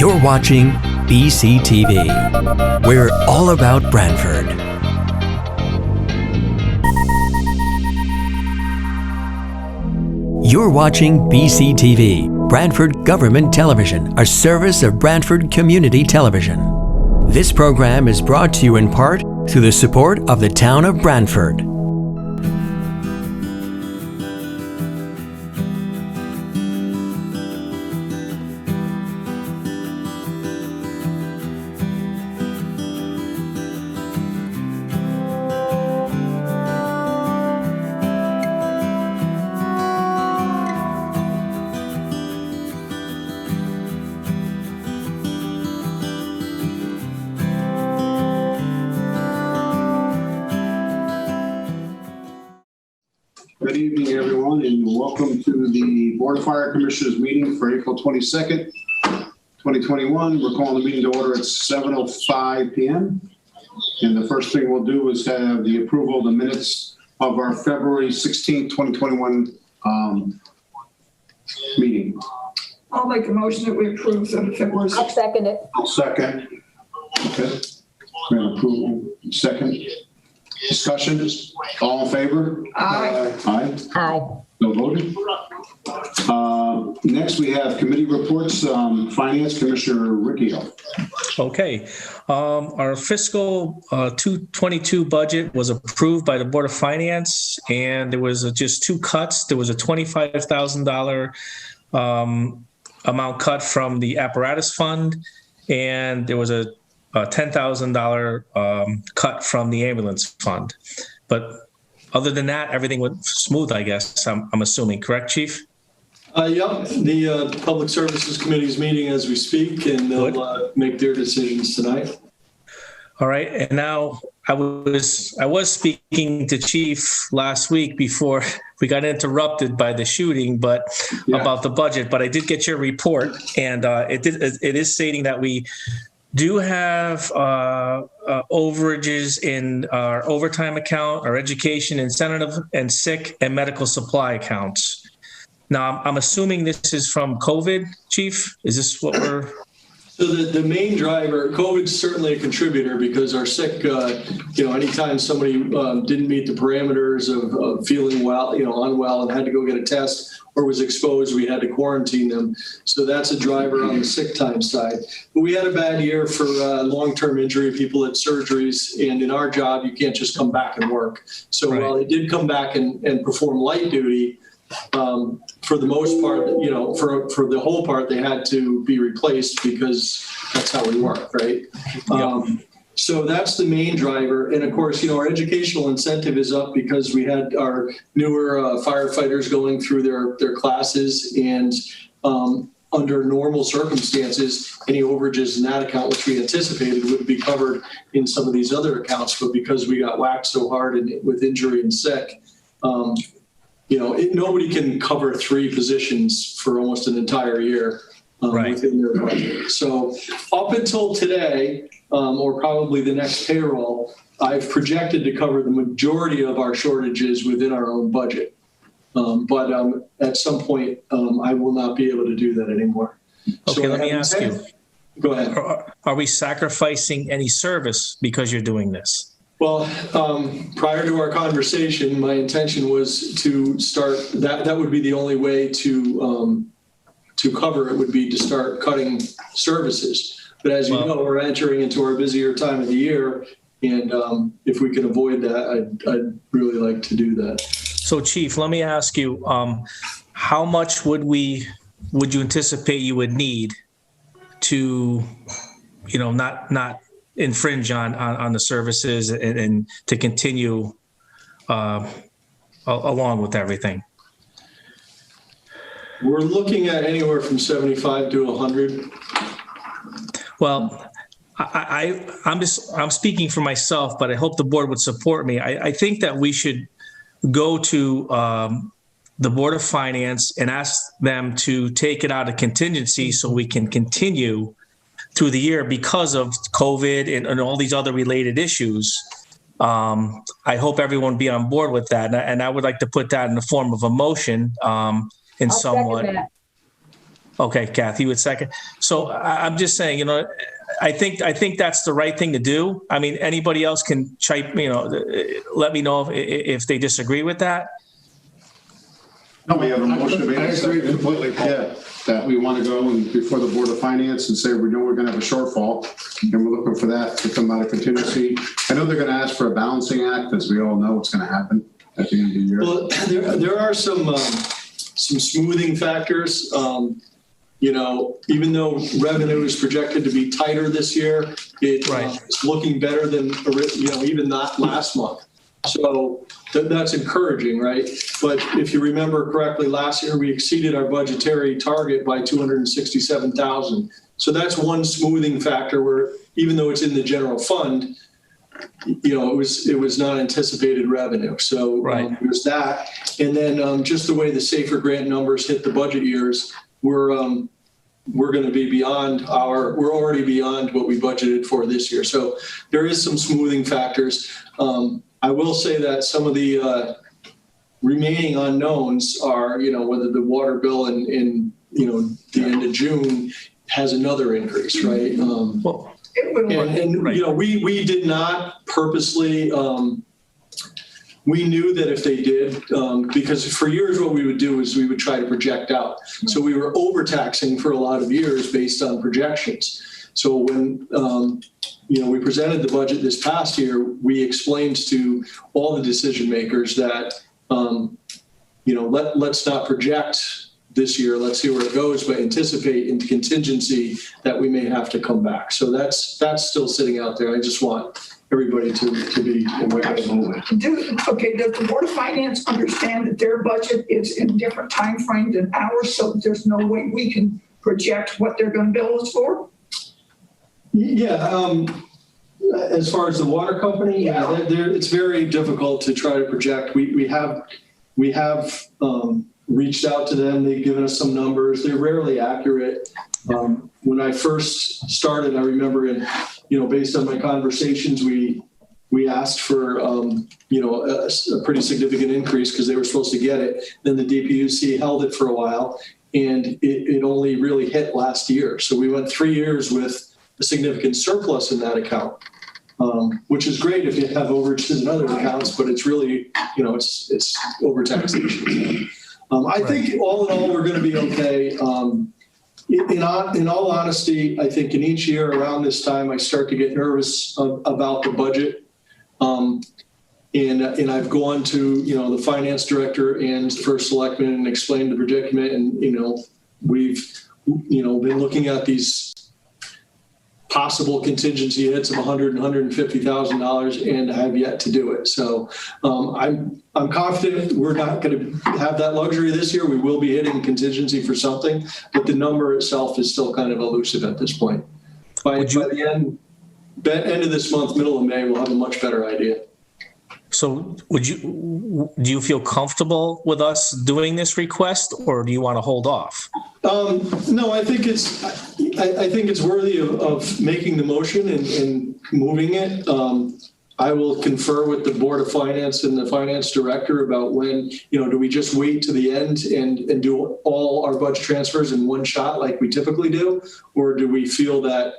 You're watching BCTV. We're all about Branford. You're watching BCTV, Branford Government Television, a service of Branford Community Television. This program is brought to you in part through the support of the town of Branford. Good evening, everyone, and welcome to the Board of Fire Commissioners meeting for April 22nd, 2021. We're calling the meeting to order at 7:05 p.m. And the first thing we'll do is have the approval of the minutes of our February 16th, 2021 meeting. I'll make a motion that we approve the February. I'll second it. I'll second. Okay. Grant approval. Second. Discussion? All in favor? Aye. Aye. Aye. No voting. Next, we have committee reports. Finance Commissioner Riccio. Okay. Our fiscal 2022 budget was approved by the Board of Finance, and there was just two cuts. There was a $25,000 amount cut from the apparatus fund, and there was a $10,000 cut from the ambulance fund. But other than that, everything went smooth, I guess, I'm assuming. Correct, Chief? Yep. The Public Services Committee is meeting as we speak, and they'll make their decisions tonight. All right. And now I was speaking to Chief last week before we got interrupted by the shooting, but about the budget. But I did get your report, and it is stating that we do have overages in our overtime account, our education, incentive, and sick and medical supply accounts. Now, I'm assuming this is from COVID, Chief? Is this what we're... So the main driver, COVID's certainly a contributor because our sick, anytime somebody didn't meet the parameters of feeling well, unwell and had to go get a test or was exposed, we had to quarantine them. So that's a driver on the sick time side. But we had a bad year for long-term injury, people at surgeries, and in our job, you can't just come back and work. So while they did come back and perform light duty, for the most part, for the whole part, they had to be replaced because that's how we work, right? So that's the main driver. And of course, our educational incentive is up because we had our newer firefighters going through their classes, and under normal circumstances, any overages in that account, which we anticipated would be covered in some of these other accounts. But because we got whacked so hard with injury and sick, nobody can cover three positions for almost an entire year within their budget. So up until today, or probably the next payroll, I've projected to cover the majority of our shortages within our own budget. But at some point, I will not be able to do that anymore. Okay, let me ask you. Go ahead. Are we sacrificing any service because you're doing this? Well, prior to our conversation, my intention was to start, that would be the only way to cover it, would be to start cutting services. But as you know, we're entering into our busier time of the year, and if we can avoid that, I'd really like to do that. So, Chief, let me ask you, how much would you anticipate you would need to, not infringe on the services and to continue along with everything? We're looking at anywhere from 75 to 100. Well, I'm speaking for myself, but I hope the board would support me. I think that we should go to the Board of Finance and ask them to take it out of contingency so we can continue through the year because of COVID and all these other related issues. I hope everyone be on board with that. And I would like to put that in the form of a motion in somewhat. Okay, Kathy would second. So I'm just saying, you know, I think that's the right thing to do. I mean, anybody else can let me know if they disagree with that. No, we have a motion made. I agree completely, Paul. Yeah, that we want to go and before the Board of Finance and say, we know we're going to have a shortfall, and we're looking for that to come out of contingency. I know they're going to ask for a balancing act, as we all know what's going to happen at the end of the year. Well, there are some smoothing factors. You know, even though revenue is projected to be tighter this year, it's looking better than, even not last month. So that's encouraging, right? But if you remember correctly, last year we exceeded our budgetary target by $267,000. So that's one smoothing factor where even though it's in the general fund, you know, it was not anticipated revenue. So there's that. And then just the way the Safer Grant numbers hit the budget years, we're going to be we're already beyond what we budgeted for this year. So there is some smoothing factors. I will say that some of the remaining unknowns are, you know, whether the water bill in the end of June has another increase, right? You know, we did not purposely, we knew that if they did, because for years what we would do is we would try to project out. So we were overtaxing for a lot of years based on projections. So when, we presented the budget this past year, we explained to all the decision makers that, let's not project this year, let's see where it goes, but anticipate in contingency that we may have to come back. So that's still sitting out there. I just want everybody to be aware of it. Okay, does the Board of Finance understand that their budget is in different time frames than ours, so there's no way we can project what they're going to bill us for? Yeah, as far as the water company, it's very difficult to try to project. We have reached out to them. They've given us some numbers. They're rarely accurate. When I first started, I remember based on my conversations, we asked for, a pretty significant increase because they were supposed to get it. Then the DPUC held it for a while, and it only really hit last year. So we went 3 years with a significant surplus in that account, which is great if you have overages in other accounts, but it's really, it's overtaxation. I think all in all, we're going to be okay. In all honesty, I think in each year around this time, I start to get nervous about the budget. And I've gone to, the finance director and the first selectman and explained the predicament. And, we've, been looking at these possible contingency hits of $100,000 and $150,000 and have yet to do it. So I'm confident we're not going to have that luxury this year. We will be hitting contingency for something, but the number itself is still kind of elusive at this point. By the end of this month, middle of May, we'll have a much better idea. So do you feel comfortable with us doing this request, or do you want to hold off? No, I think it's worthy of making the motion and moving it. I will confer with the Board of Finance and the finance director about when, do we just wait to the end and do all our budget transfers in one shot like we typically do? Or do we feel that,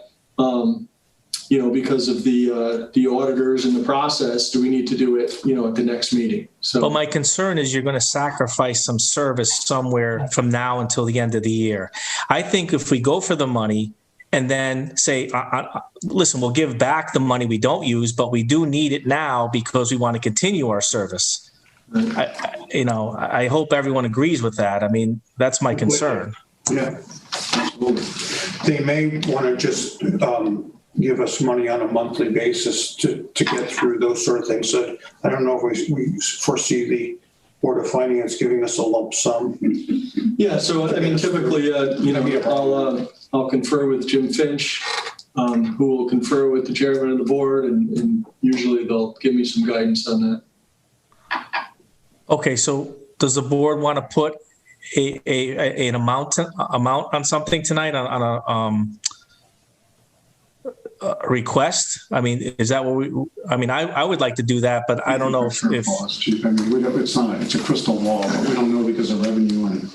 because of the auditors and the process, do we need to do it, at the next meeting? So, but my concern is you're going to sacrifice some service somewhere from now until the end of the year. I think if we go for the money and then say, listen, we'll give back the money we don't use, but we do need it now because we want to continue our service. I hope everyone agrees with that. I mean, that's my concern. Yeah, absolutely. They may want to just give us money on a monthly basis to get through those sort of things. So I don't know if we foresee the Board of Finance giving us a lump sum. Yeah, so I mean, typically, I'll confer with Jim Finch, who will confer with the chairman of the board, and usually they'll give me some guidance on that. Okay, so does the board want to put an amount on something tonight on a request? I mean, is that what I would like to do that, but I don't know if it's a crystal ball, but we don't know because of revenue and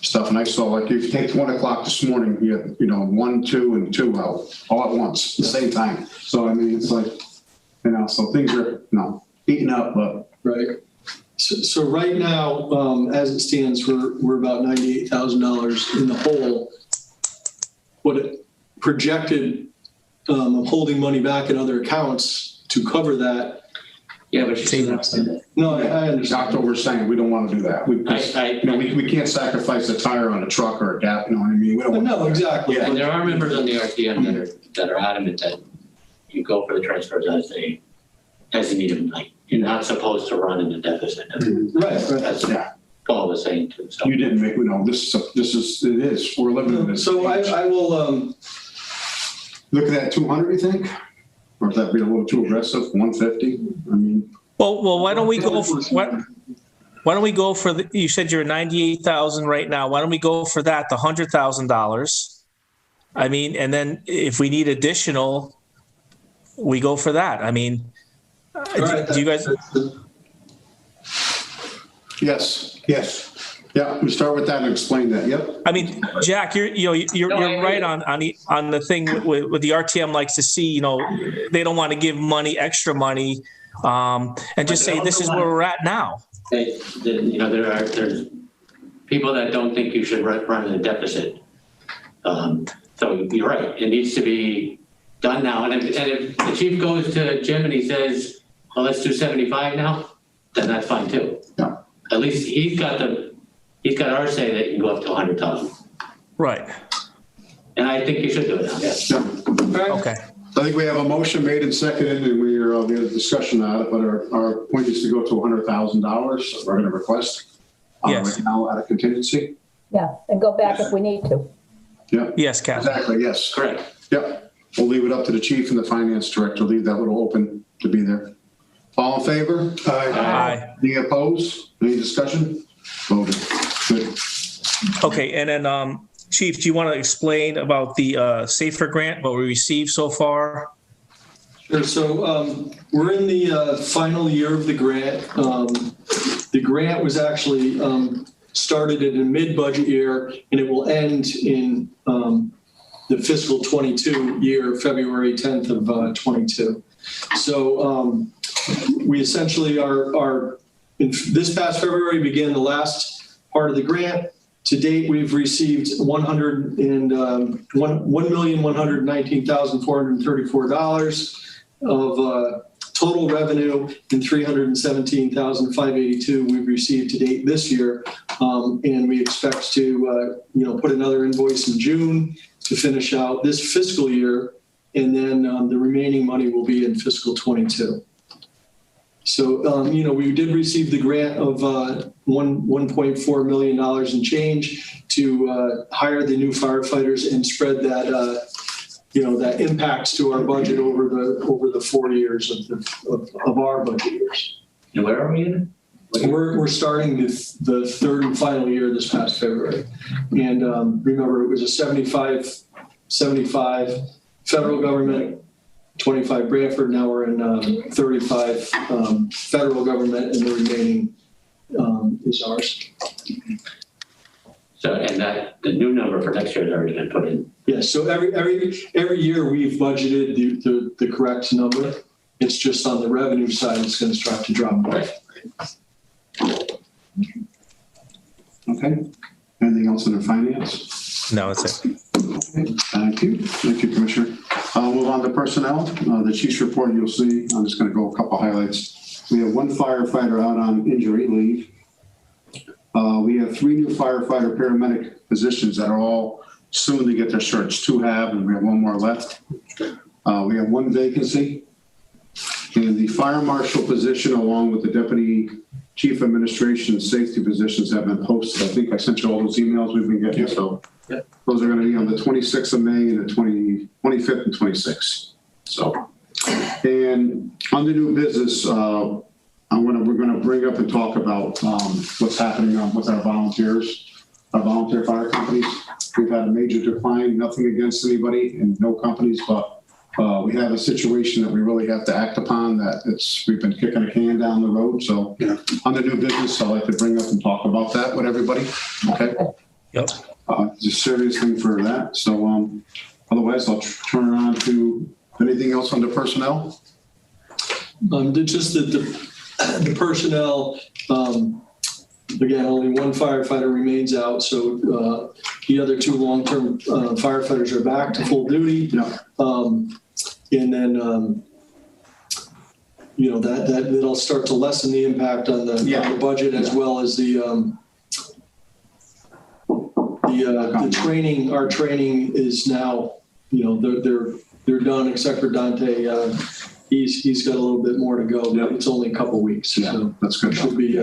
stuff. And I saw, like, if you take 1 o'clock this morning, you had, 1, 2, and 2 out all at once, the same time. So, I mean, it's like, so things are, eating up, but. Right. So right now, as it stands, we're about $98,000 in the hole. What it projected, holding money back in other accounts to cover that. Yeah, but she's not saying that. No, I understand. October's saying we don't want to do that. We can't sacrifice a tire on a truck or a gap. You know what I mean? We don't. No, exactly. And there are members on the RTM that are adamant that you go for the transfers as they need them. Like, you're not supposed to run in a deficit. Right. That's what Paul was saying too. So You didn't make. It is. We're living in this. So I will. Look at that 200. You think? Or is that being a little too aggressive? 150? I mean. Well, why don't we go for what? Why don't we go for the? You said you're 98,000 right now. Why don't we go for that? The $100,000. I mean, and then if we need additional, we go for that. I mean, do you guys? Yes. Yes. Yeah. We start with that and explain that. Yep. I mean, Jack, you're right on the thing with the RTM likes to see. They don't want to give extra money, and just say this is where we're at now. there's people that don't think you should run in a deficit. So you're right. It needs to be done now. And if the chief goes to Jim and he says, "Well, let's do 75 now," then that's fine too. Yeah. At least he's got our say that you can go up to 100,000. Right. And I think you should do it now. Yes. Yeah. Okay. I think we have a motion made and seconded, and we had a discussion on it. But our point is to go to $100,000. We're going to request Yes. right now out of contingency. Yeah, and go back if we need to. Yeah. Yes, Kathy. Exactly. Yes. Correct. Yep. We'll leave it up to the chief and the finance director. Leave that little open to be there. All in favor? Aye. Any opposed? Any discussion? Voted. Good. Okay, and then Chief, do you want to explain about the SAFER grant, what we received so far? Sure. So we're in the final year of the grant. The grant was actually started in a mid-budget year, and it will end in the fiscal 22 year, February 10th of 22. So we essentially are in this past February began the last part of the grant. To date, we've received $1,119,434 of total revenue, and $317,582 we've received to date this year, and we expect to put another invoice in June to finish out this fiscal year, and then the remaining money will be in fiscal 22. So, we did receive the grant of $1.4 million in change to hire the new firefighters and spread that, that impacts to our budget over the 4 years of our budget years. And where are we in? We're starting the third and final year this past February. And remember, it was a 75 federal government, 25 Branford. Now we're in 35 federal government, and the remaining is ours. So, and that the new number for next year has already been put in. Yes. So every year we've budgeted the correct number. It's just on the revenue side, it's going to start to drop off. Okay. Anything else under finance? No, that's it. Okay. Thank you. Thank you, Commissioner. I'll move on to personnel. The chief's report, you'll see. I'm just going to go a couple highlights. We have one firefighter out on injury leave. We have 3 new firefighter paramedic positions that are all soon to get their certs. 2 have, and we have 1 more left. We have 1 vacancy. And the fire marshal position, along with the deputy chief administration and safety positions, have been posted. I think I sent you all those emails we've been getting. So those are going to be on the 26th of May and the 25th and 26th. So, and on the new business, we're going to bring up and talk about what's happening with our volunteers, our volunteer fire companies. We've had a major decline, nothing against anybody and no companies, but we have a situation that we really have to act upon, that we've been kicking a can down the road. So on the new business, I'd like to bring up and talk about that with everybody. Okay. Yep. It's a serious thing for that. So otherwise, I'll turn it on to anything else under personnel. Just the personnel, again, only one firefighter remains out. So the other two long-term firefighters are back to full duty. Yeah. And then, that'll start to lessen the impact on the budget as well as the training. Our training is now, they're done except for Dante. He's got a little bit more to go. But it's only a couple weeks. Yeah, So that's good. Should be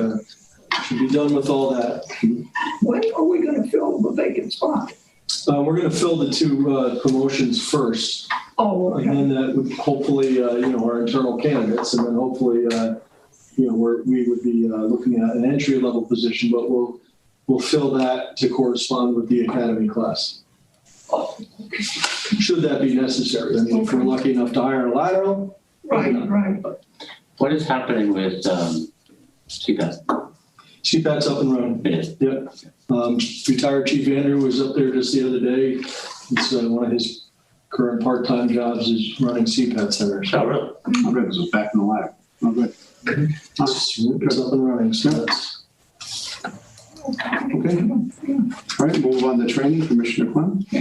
done with all that. When are we going to fill the vacant spot? We're going to fill the two promotions first. Oh, okay. And then that would hopefully, our internal candidates, and then hopefully, we would be looking at an entry-level position, but we'll fill that to correspond with the academy class. Should that be necessary? I mean, if we're lucky enough to hire a lateral. Right. What is happening with CPAP? CPAT's up and running. It is. Yep. Retired Chief Andrew was up there just the other day. It's one of his current part-time jobs is running CPAT centers. Oh, really? Oh, good. This is back in the lab. Oh, good. It's up and running. So that's Okay. All right, move on to training. Commissioner Clem. I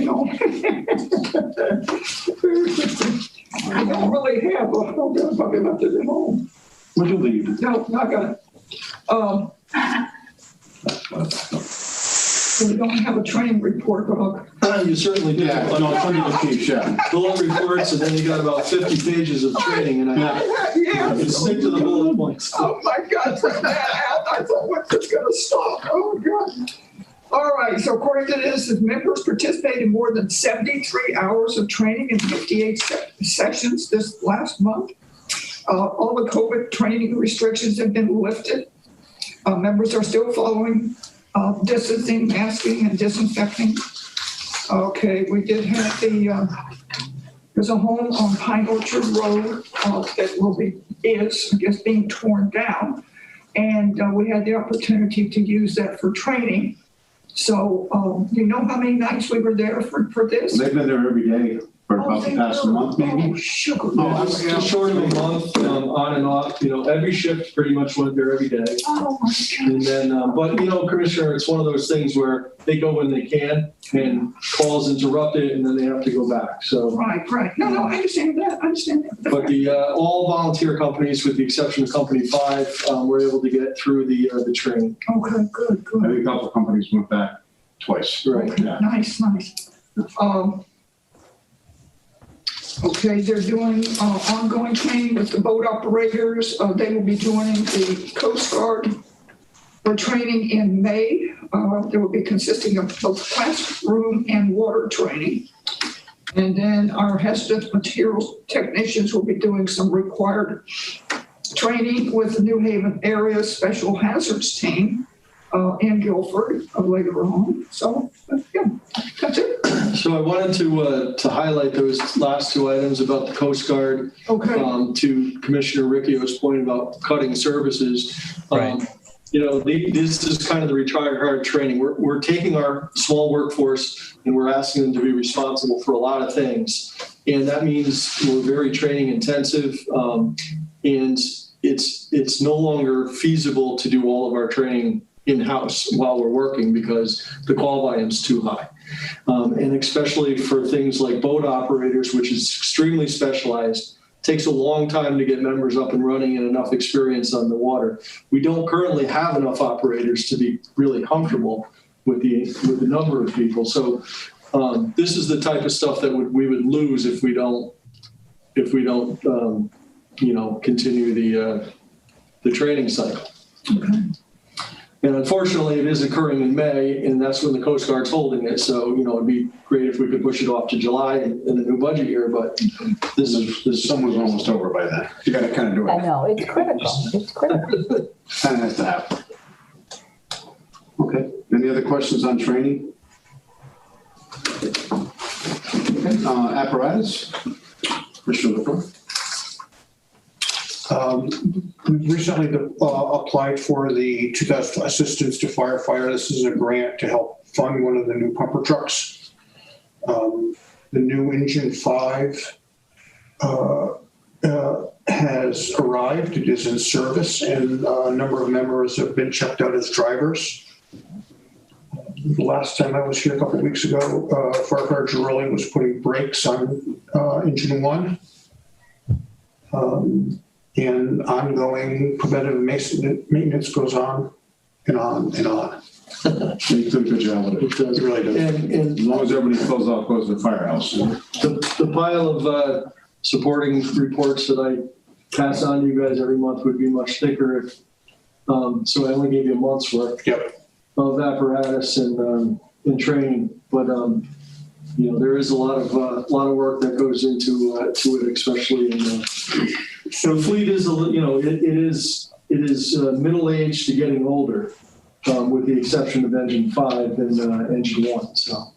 don't really have a probably left it at home. Would you leave? No, not gonna. We don't have a training report, but you certainly do. Yeah, no, it's under the chief, yeah. Bullet reports, and then you got about 50 pages of training, and I can stick to the bullet points. oh my God, bring that out. I thought, when's this gonna stop? Oh God. All right, so according to this, the members participated in more than 73 hours of training in 58 sessions this last month. All the COVID training restrictions have been lifted. Members are still following distancing, masking, and disinfecting. Okay, we did have there's a home on Pine Orchard Road that is being torn down. And we had the opportunity to use that for training. So you know how many nights we were there for this? They've been there every day for about the past month, maybe. Oh, sugar. Just short of a month, on and off, every shift pretty much went there every day. Oh, my God. And then, but Commissioner, it's one of those things where they go when they can and calls interrupted and then they have to go back. So. Right. No, I understand that. But all volunteer companies, with the exception of Company 5, were able to get through the training. Okay, good. I think a couple of companies went back twice. Right. Okay, Yeah. nice. Okay, they're doing ongoing training with the boat operators. They will be joining the Coast Guard for training in May. They will be consisting of both classroom and water training. And then our hazardous materials technicians will be doing some required training with the New Haven area special hazards team in Guilford later on. So, yeah, that's it. So I wanted to highlight those last two items about the Coast Guard. Okay. To Commissioner Riccio's point about cutting services. Right. This is kind of the retired hard training. We're taking our small workforce and we're asking them to be responsible for a lot of things. And that means we're very training intensive. And it's no longer feasible to do all of our training in-house while we're working because the call volume's too high. And especially for things like boat operators, which is extremely specialized, takes a long time to get members up and running and enough experience on the water. We don't currently have enough operators to be really comfortable with the number of people. So this is the type of stuff that we would lose if we don't continue the training cycle. Okay. And unfortunately, it is occurring in May, and that's when the Coast Guard's holding it. So, it'd be great if we could push it off to July in the new budget year, but this is Summer's almost over by then. You gotta kind of do I it. know, it's critical. Kind of has to happen. Okay, any other questions on training? Okay, apparatus? Commissioner LaFleur? We recently applied for the 2000 Assistance to Firefighter. This is a grant to help fund one of the new pumper trucks. The new engine 5 has arrived. It is in service, and a number of members have been checked out as drivers. The last time I was here a couple of weeks ago, Farquhar Drilling was putting brakes on engine 1. And ongoing preventative maintenance goes on and on and on. You did a good job with it. It really does. And As long as everybody fills out, goes to the firehouse. the pile of supporting reports that I pass on to you guys every month would be much thicker if, so I only gave you a month's worth of apparatus and training. But there is a lot of work that goes into it, especially in. So the fleet is it is middle aged to getting older, with the exception of engine 5 and engine 1. So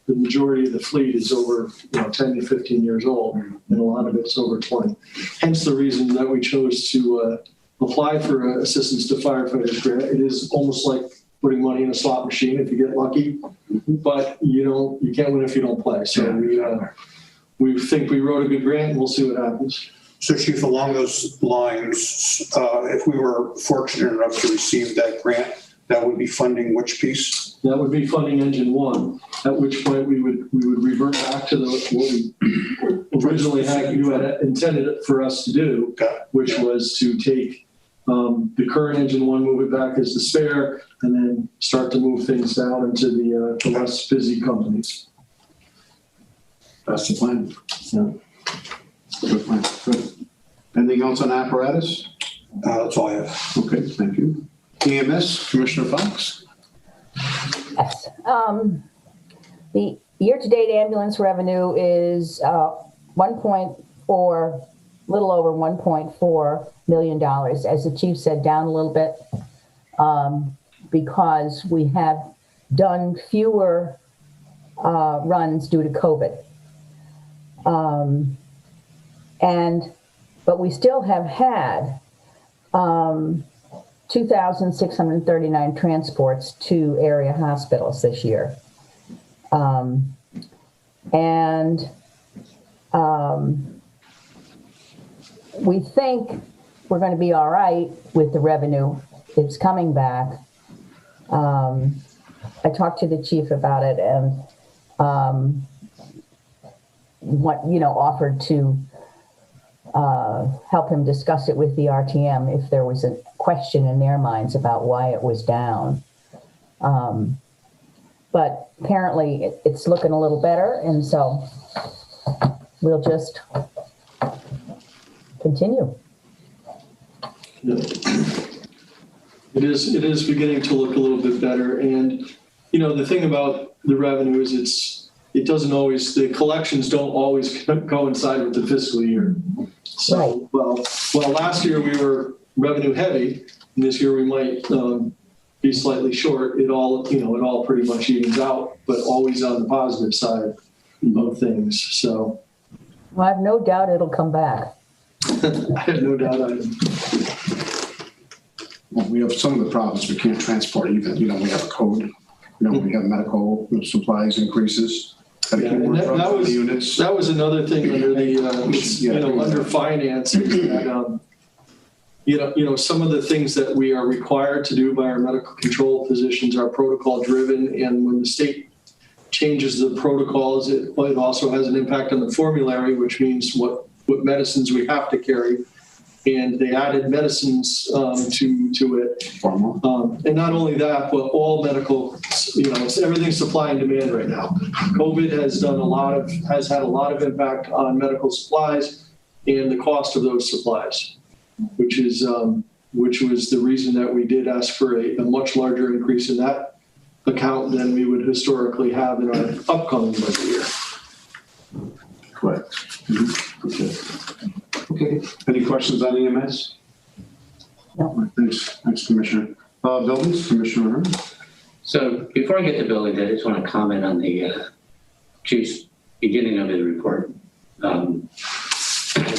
the majority of the fleet is over 10 to 15 years old, and a lot of it's over 20. Hence the reason that we chose to apply for assistance to firefighters grant. It is almost like putting money in a slot machine if you get lucky, but you can't win if you don't play. So we think we wrote a good grant, and we'll see what happens. So, Chief, along those lines, if we were fortunate enough to receive that grant, that would be funding which piece? That would be funding engine 1, at which point we would revert back to what we originally had intended for us to do, which was to take the current engine 1, move it back as the spare, and then start to move things down into the less busy companies. That's the plan. Yeah. Good plan. Good. Anything else on apparatus? That's all I have. Okay, thank you. EMS, Commissioner Fox. Yes. The year-to-date ambulance revenue is 1.4, little over $1.4 million. As the chief said, down a little bit because we have done fewer runs due to COVID. But we still have had 2,639 transports to area hospitals this year. We think we're going to be all right with the revenue. It's coming back. I talked to the chief about it and offered to help him discuss it with the RTM if there was a question in their minds about why it was down. But apparently it's looking a little better, and so we'll just continue. Yeah. It is beginning to look a little bit better. And, the thing about the revenue is it doesn't always, the collections don't always coincide with the fiscal year. So, well, last year we were revenue heavy, and this year we might be slightly short. It all pretty much evens out, but always on the positive side of things. So, Well, I have no doubt it'll come back. I have no doubt either. Well, we have some of the problems. We can't transport even. We have a code. We have medical supplies increases. Yeah, and that was another thing under the under finance. That, some of the things that we are required to do by our medical control physicians are protocol driven, and when the state changes the protocols, it also has an impact on the formulary, which means what medicines we have to carry. And they added medicines to it. And not only that, but all medical, it's everything supply and demand right now. COVID has had a lot of impact on medical supplies and the cost of those supplies, which was the reason that we did ask for a much larger increase in that account than we would historically have in our upcoming budget year. Correct. Mm-hmm. Okay. Any questions on EMS? No. Thanks, Commissioner. Buildings, Commissioner Hearn. So before I get to buildings, I just want to comment on the chief's beginning of his report. The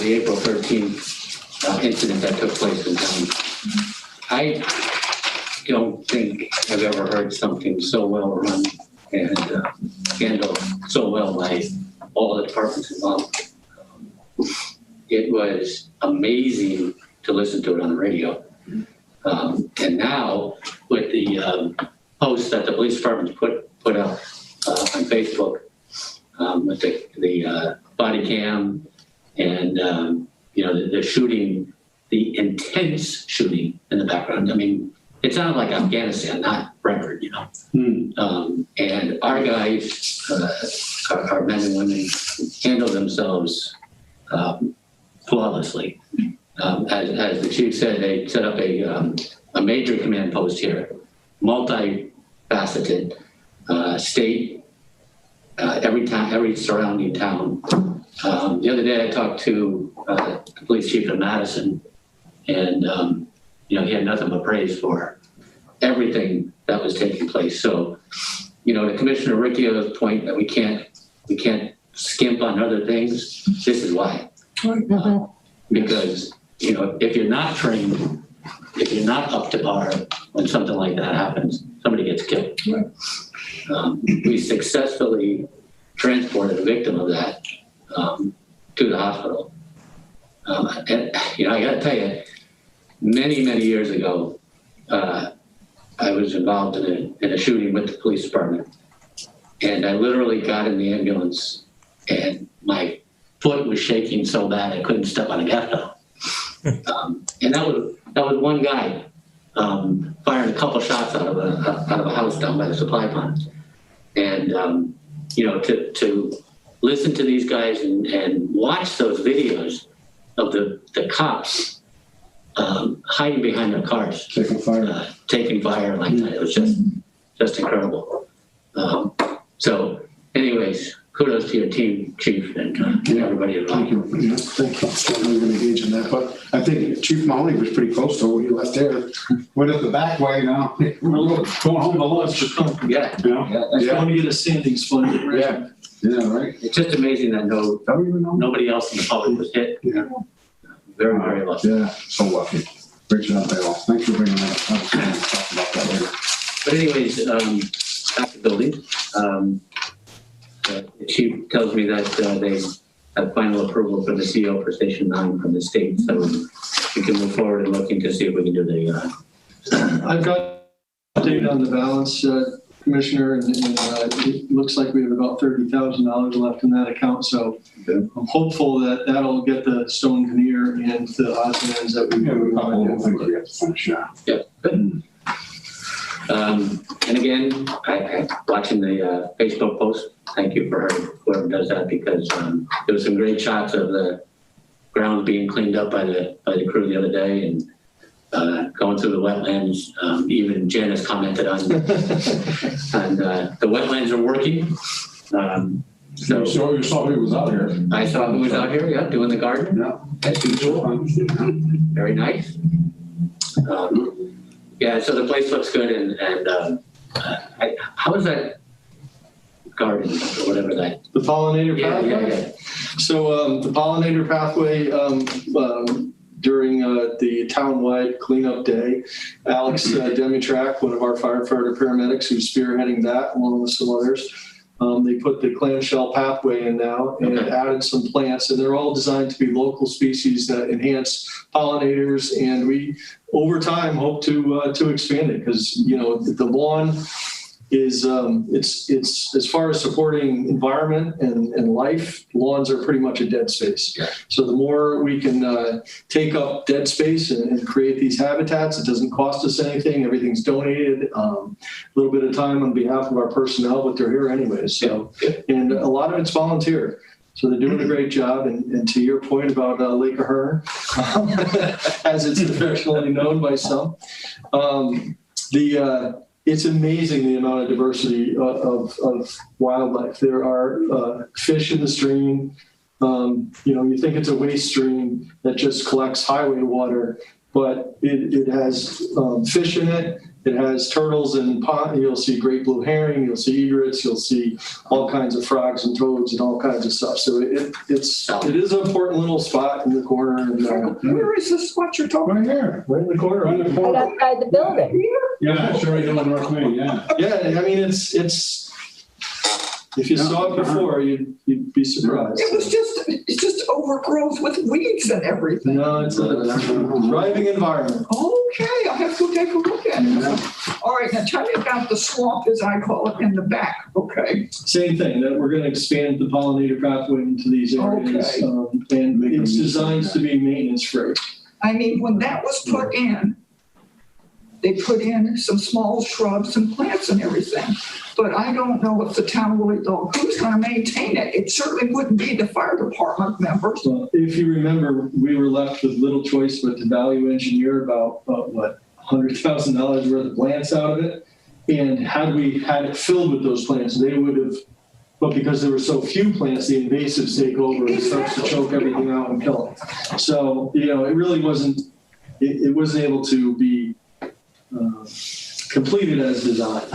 April 13th incident that took place in town. don't think I've ever heard something so well run and handled so well by all the departments involved. It was amazing to listen to it on the radio. And now with the posts that the police department put up on Facebook with the body cam and the shooting, the intense shooting in the background. I mean, it sounded like Afghanistan, not Branford, and our guys, our men and women, handle themselves flawlessly. As the chief said, they set up a major command post here, multifaceted, state, every surrounding town. The other day I talked to the police chief in Madison, and he had nothing but praise for everything that was taking place. So, to Commissioner Riccio's point that we can't skimp on other things, this is why. Because, if you're not trained, if you're not up to par when something like that happens, somebody gets killed. We successfully transported a victim of that to the hospital. And, I got to tell you, many, many years ago, I was involved in a shooting with the police department. And I literally got in the ambulance and my foot was shaking so bad I couldn't step on the gas pedal. And that was one guy firing a couple shots out of a house down by the supply pond. And to listen to these guys and watch those videos of the cops hiding behind their cars, taking fire like that. It was just incredible. So, anyways, kudos to your team, Chief, and everybody involved. Thank you. Thank you. Certainly going to engage in that. But I think Chief Mahoney was pretty close to what he left there. Went up the back way now. We're going home to lunch. Yeah. That's going to get a standings fund. Right? Yeah, right. It's just amazing that nobody else in the public was hit. Yeah. Very, very lucky. Yeah, so lucky. Great job, they all. Thanks for bringing that up. I'll talk about that later. But anyways, back to building. The chief tells me that they have final approval for the CO for Station 9 from the state, so we can move forward and looking to see if we can do the. I've got an update on the balance, Commissioner, and it looks like we have about $30,000 left in that account. So I'm hopeful that that'll get the stone veneer and the odds and ends that we have to finish. Yeah, good. And again, I watching the Facebook post. Thank you for whoever does that, because there was some great shots of the ground being cleaned up by the crew the other day, and going through the wetlands. Even Janice commented on the wetlands are working. So you saw who was out here. I saw who was out here, yeah, doing the garden. Yeah. As usual. Very nice. Yeah, so the place looks good, and how is that garden or whatever that? The pollinator pathway? Yeah. So the pollinator pathway, during the town-wide cleanup day, Alex Demitrak, one of our firefighter paramedics who's spearheading that, along with some others, they put the clamshell pathway in now and added some plants, and they're all designed to be local species that enhance pollinators, and we over time hope to expand it, because the lawn is it's as far as supporting environment and life, lawns are pretty much a dead space. Yeah. So the more we can take up dead space and create these habitats, it doesn't cost us anything. Everything's donated. A little bit of time on behalf of our personnel, but they're here anyways. So, and a lot of it's volunteer. So they're doing a great job. And to your point about Lake Ahern, as it's affectionately known by some, it's amazing the amount of diversity of wildlife. There are fish in the stream. You think it's a waste stream that just collects highway water, but it has fish in it. It has turtles and pond. You'll see great blue herring. You'll see egrets. You'll see all kinds of frogs and toads and all kinds of stuff. So it is an important little spot in the corner. And, where is this spot you're talking about? Right here. Right in the corner. Right outside the building. Yeah, sure, you know, North Main, yeah. Yeah, I mean, it's, if you saw it before, you'd be surprised. It's just overgrowth with weeds and everything. No, it's a thriving environment. Okay, I'll have to go take a look at it. All right, now tell me about the swamp, as I call it, in the back, okay? Same thing, that we're gonna expand the pollinator pathway into these areas. Okay. And it's designed to be maintenance free. I mean, when that was put in, they put in some small shrubs and plants and everything. But I don't know if the town really thought, who's gonna maintain it? It certainly wouldn't be the fire department members. Well, if you remember, we were left with little choice but to value engineer about what, $100,000 worth of plants out of it. And had we had it filled with those plants, they would have, but because there were so few plants, the invasives take over and starts to choke everything out and kill it. So, you know, it really wasn't, it wasn't able to be completed as designed.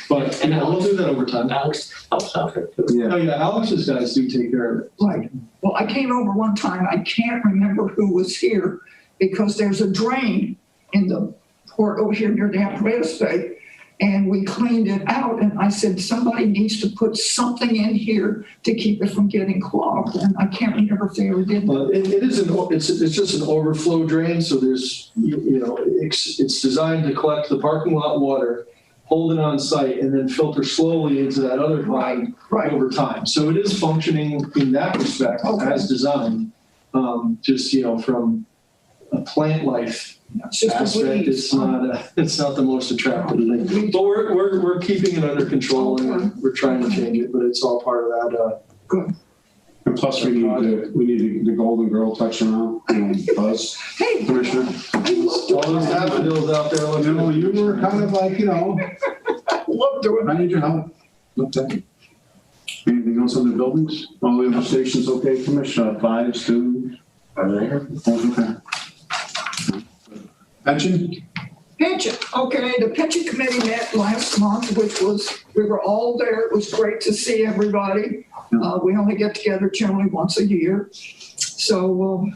But, you know, we'll do that over time. Alex helps out here too. Oh yeah, Alex's guys do take care of it. Right. Well, I came over one time, I can't remember who was here, because there's a drain in the port over here near the apparatus bay, and we cleaned it out, and I said, somebody needs to put something in here to keep it from getting clogged, and I can't remember if they ever did that. Well, it's just an overflow drain, so there's, you know, it's designed to collect the parking lot water, hold it on site, and then filter slowly into that other pond Right. over time. So it is functioning in that respect as designed. Just, you know, from a plant life It's just a aspect, weed. it's not the most attractive thing. But we're keeping it under control and we're trying to change it, but it's all part of that. Good. And plus, we need the Golden Girl touch around, Buzz, Hey, Commissioner. I love doing All those that. daffodils out there. You know, you were kind of like, you know, I love doing I that. need your help. Okay. Anything else on the buildings? All the other stations okay, Commissioner? 5, 2? Are they here? Okay. Pension? Pension, okay, the pension committee met last month, which was, we were all there. It was great to see everybody. We only get together generally once a year. So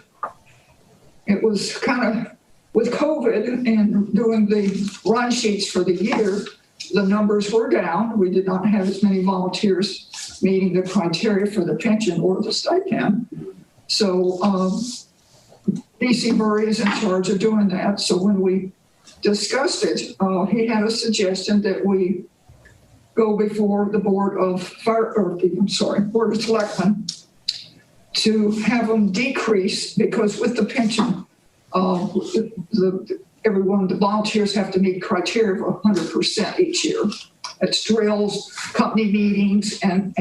it was kind of, with COVID and doing the run sheets for the year, the numbers were down. We did not have as many volunteers meeting the criteria for the pension or the stipend. So DC Murray is in charge of doing that. So when we discussed it, he had a suggestion that we go before the Board of Selectmen to have them decrease, because with the pension, the volunteers have to meet criteria of 100% each year. It's drills, company meetings, and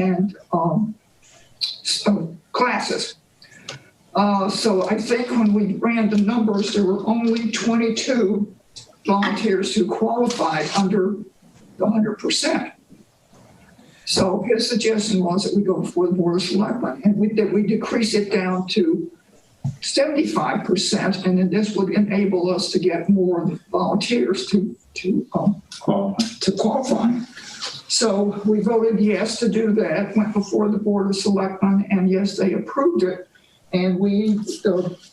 classes. So I think when we ran the numbers, there were only 22 volunteers who qualified under the 100%. So his suggestion was that we go before the Board of Selectmen and that we decrease it down to 75%, and then this would enable us to get more volunteers to qualify. So we voted yes to do that, went before the Board of Selectmen, and yes, they approved it. And we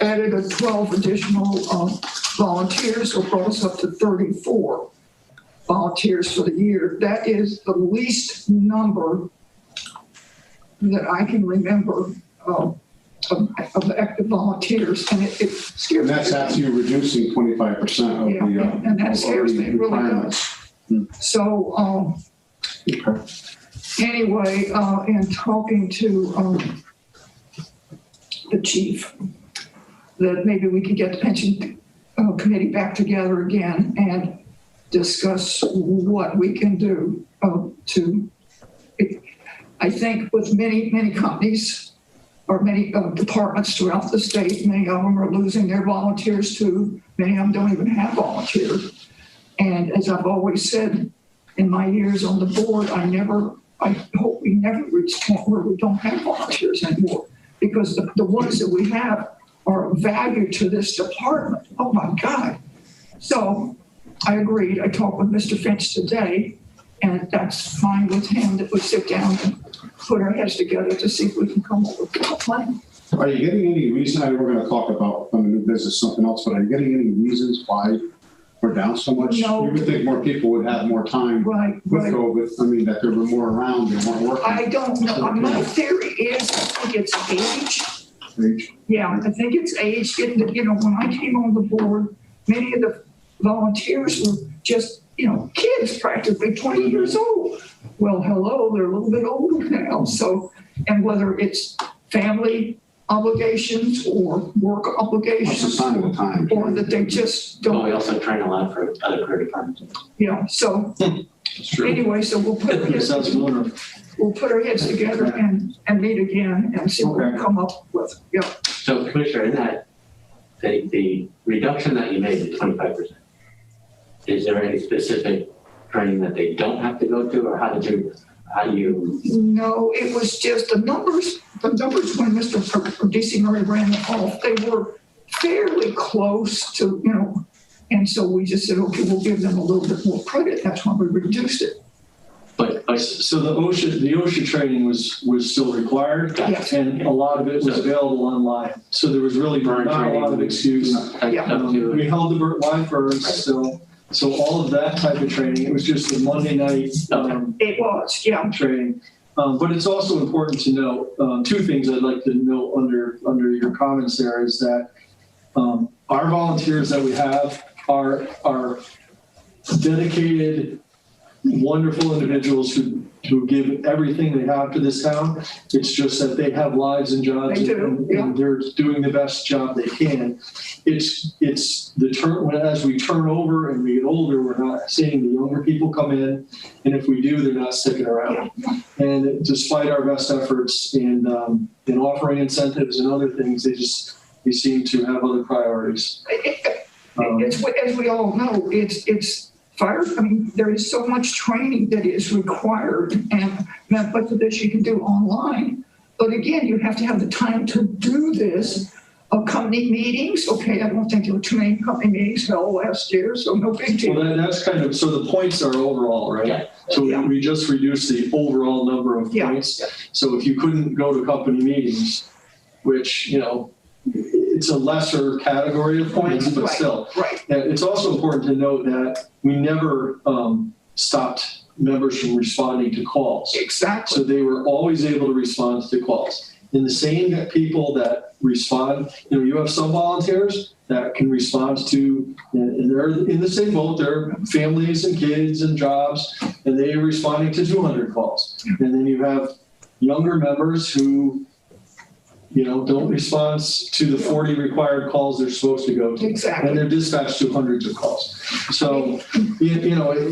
added 12 additional volunteers, so brought us up to 34 volunteers for the year. That is the least number that I can remember of active volunteers, and it scares me. And that's after you reducing 25% of the and that scares me, it really requirements. So anyway, in talking to the chief, that maybe we could get the pension committee back together again and discuss what we can do I think with many companies or many departments throughout the state, many of them are losing their volunteers too. Many of them don't even have volunteers. And as I've always said in my years on the board, I hope we never reach a point where we don't have volunteers anymore, because the ones that we have are of value to this department. Oh my God. So I agreed. I talked with Mr. Finch today, and that's fine with him, that we sit down and put our heads together to see if we can come up with a plan. Are you getting any reason, I know we're going to talk about on the new business something else, but are you getting any reasons why we're down so much? No. You would think more people would have more time Right, with right. COVID. I mean, that there were more around, they weren't working. I don't know. My theory is, I think it's age. Yeah, I think it's age. When I came on the board, many of the volunteers were just, kids practically 20 years old. Well, hello, they're a little bit older now. So, and whether it's family obligations or work obligations, or that they just But we don't, also train a lot for other career departments. So That's true. anyway, so we'll put our heads, Sounds familiar. together and meet again and see what we come up with. Yeah. So Commissioner, in that, the reduction that you made to 25%, is there any specific training that they don't have to go to, or how do you? No, it was just the numbers when Mr. DC Murray ran it off, they were fairly close to, and so we just said, okay, we'll give them a little bit more credit. That's why we reduced it. But So the OSHA training was still required, Yes. and a lot of it was available online. So there was really not a lot of excuse. We held the live burns still. So all of that type of training, it was just a Monday night It was, training. But it's also important to note, two things I'd like to note under your comments there is that our volunteers that we have are dedicated, wonderful individuals who give everything they have to this town. It's just that they have lives and jobs, They do, and they're doing the best job they can. It's the turn as we turn over and we get older, we're not seeing the younger people come in, and if we do, they're not sticking around. And despite our best efforts in offering incentives and other things, they seem to have other priorities. as we all know, it's fire. I mean, there is so much training that is required, and much of this you can do online. But again, you have to have the time to do this. Company meetings, okay, I don't think there were too many company meetings held last year, so no big deal. Well, that's kind of, so the points are overall, right? Yeah. So we just reduced the overall number of Yeah. points. So if you couldn't go to company meetings, which, it's a lesser category of points, but Right, still. right. And it's also important to note that we never stopped members from responding to calls. Exactly. So they were always able to respond to calls. And the same people that respond, you have some volunteers that can respond to, and they're in the same boat, they're families and kids and jobs, and they are responding to 200 calls. And then you have younger members who, don't respond to the 40 required calls they're supposed to go to. Exactly. And they're dispatched to hundreds of calls. So,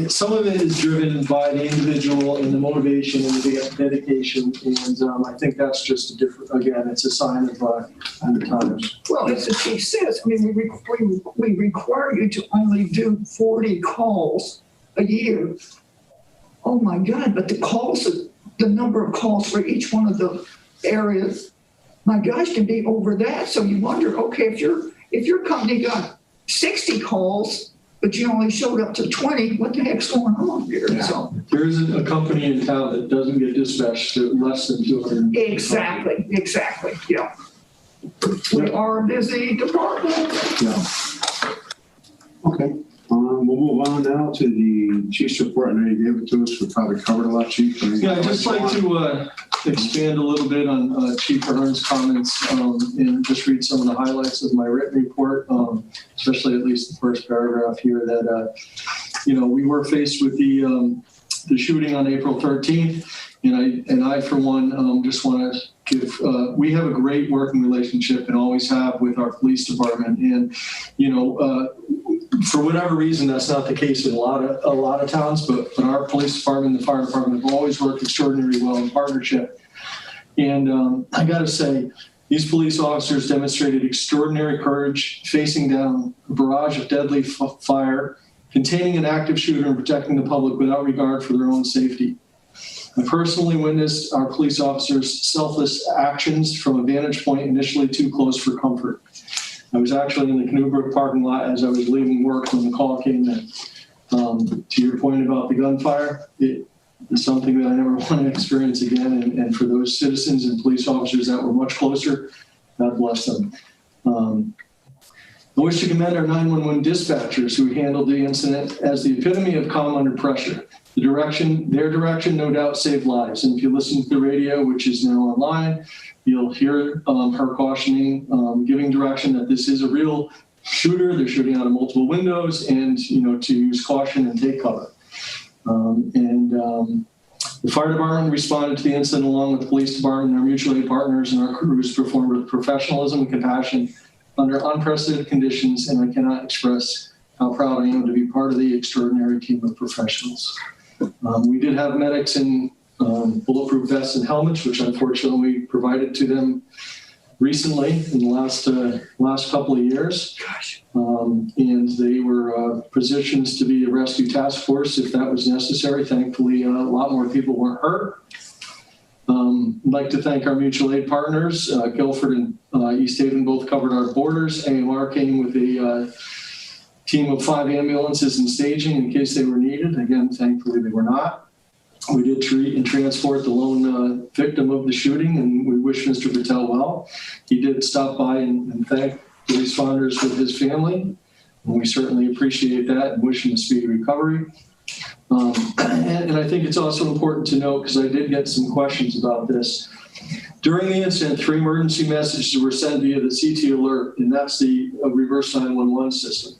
some of it is driven by the individual and the motivation and the dedication. And I think that's just it's a sign of the times. Well, as the chief says, I mean, we require you to only do 40 calls a year. Oh my God, but the number of calls for each one of the areas, my gosh, can be over that. So you wonder, okay, if your company got 60 calls, but you only showed up to 20, what the heck's going on here? Yeah. So There isn't a company in town that doesn't get dispatched to less than 200. exactly, yeah. We are a busy department. Yeah. Okay. We'll move on now to the chief's report. I know you gave it to us. We probably covered a lot, Chief. Yeah, I'd just like to expand a little bit on Chief Ahern's comments and just read some of the highlights of my written report, especially at least the first paragraph here that, we were faced with the shooting on April 13th. And I for one, just want to give, we have a great working relationship and always have with our police department. And, for whatever reason, that's not the case in a lot of towns, but our police department and the fire department have always worked extraordinarily well in partnership. And I got to say, these police officers demonstrated extraordinary courage, facing down a barrage of deadly fire, containing an active shooter and protecting the public without regard for their own safety. I personally witnessed our police officers' selfless actions from a vantage point initially too close for comfort. I was actually in the Canoebrook parking lot as I was leaving work when the call came in. To your point about the gunfire, it is something that I never want to experience again. And for those citizens and police officers that were much closer, God bless them. I wish to commend our 911 dispatchers who handled the incident as the epitome of calm under pressure. Their direction no doubt saved lives. And if you listen to the radio, which is now online, you'll hear her cautioning, giving direction that this is a real shooter. They're shooting out of multiple windows, and to use caution and take cover. The fire department responded to the incident along with the police department and our mutual aid partners, and our crews performed with professionalism and compassion under unprecedented conditions, and I cannot express how proud I am to be part of the extraordinary team of professionals. We did have medics in bulletproof vests and helmets, which unfortunately we provided to them recently in the last couple of years. And they were positioned to be a rescue task force if that was necessary. Thankfully, a lot more people weren't hurt. I'd like to thank our mutual aid partners. Guilford and East Haven both covered our borders. AMR came with a team of 5 ambulances and staging in case they were needed. Again, thankfully they were not. We did treat and transport the lone victim of the shooting, and we wish Mr. Patel well. He did stop by and thank the responders with his family, and we certainly appreciate that and wish him a speedy recovery. And I think it's also important to note, because I did get some questions about this. During the incident, 3 emergency messages were sent via the CT alert, and that's the reverse 911 system.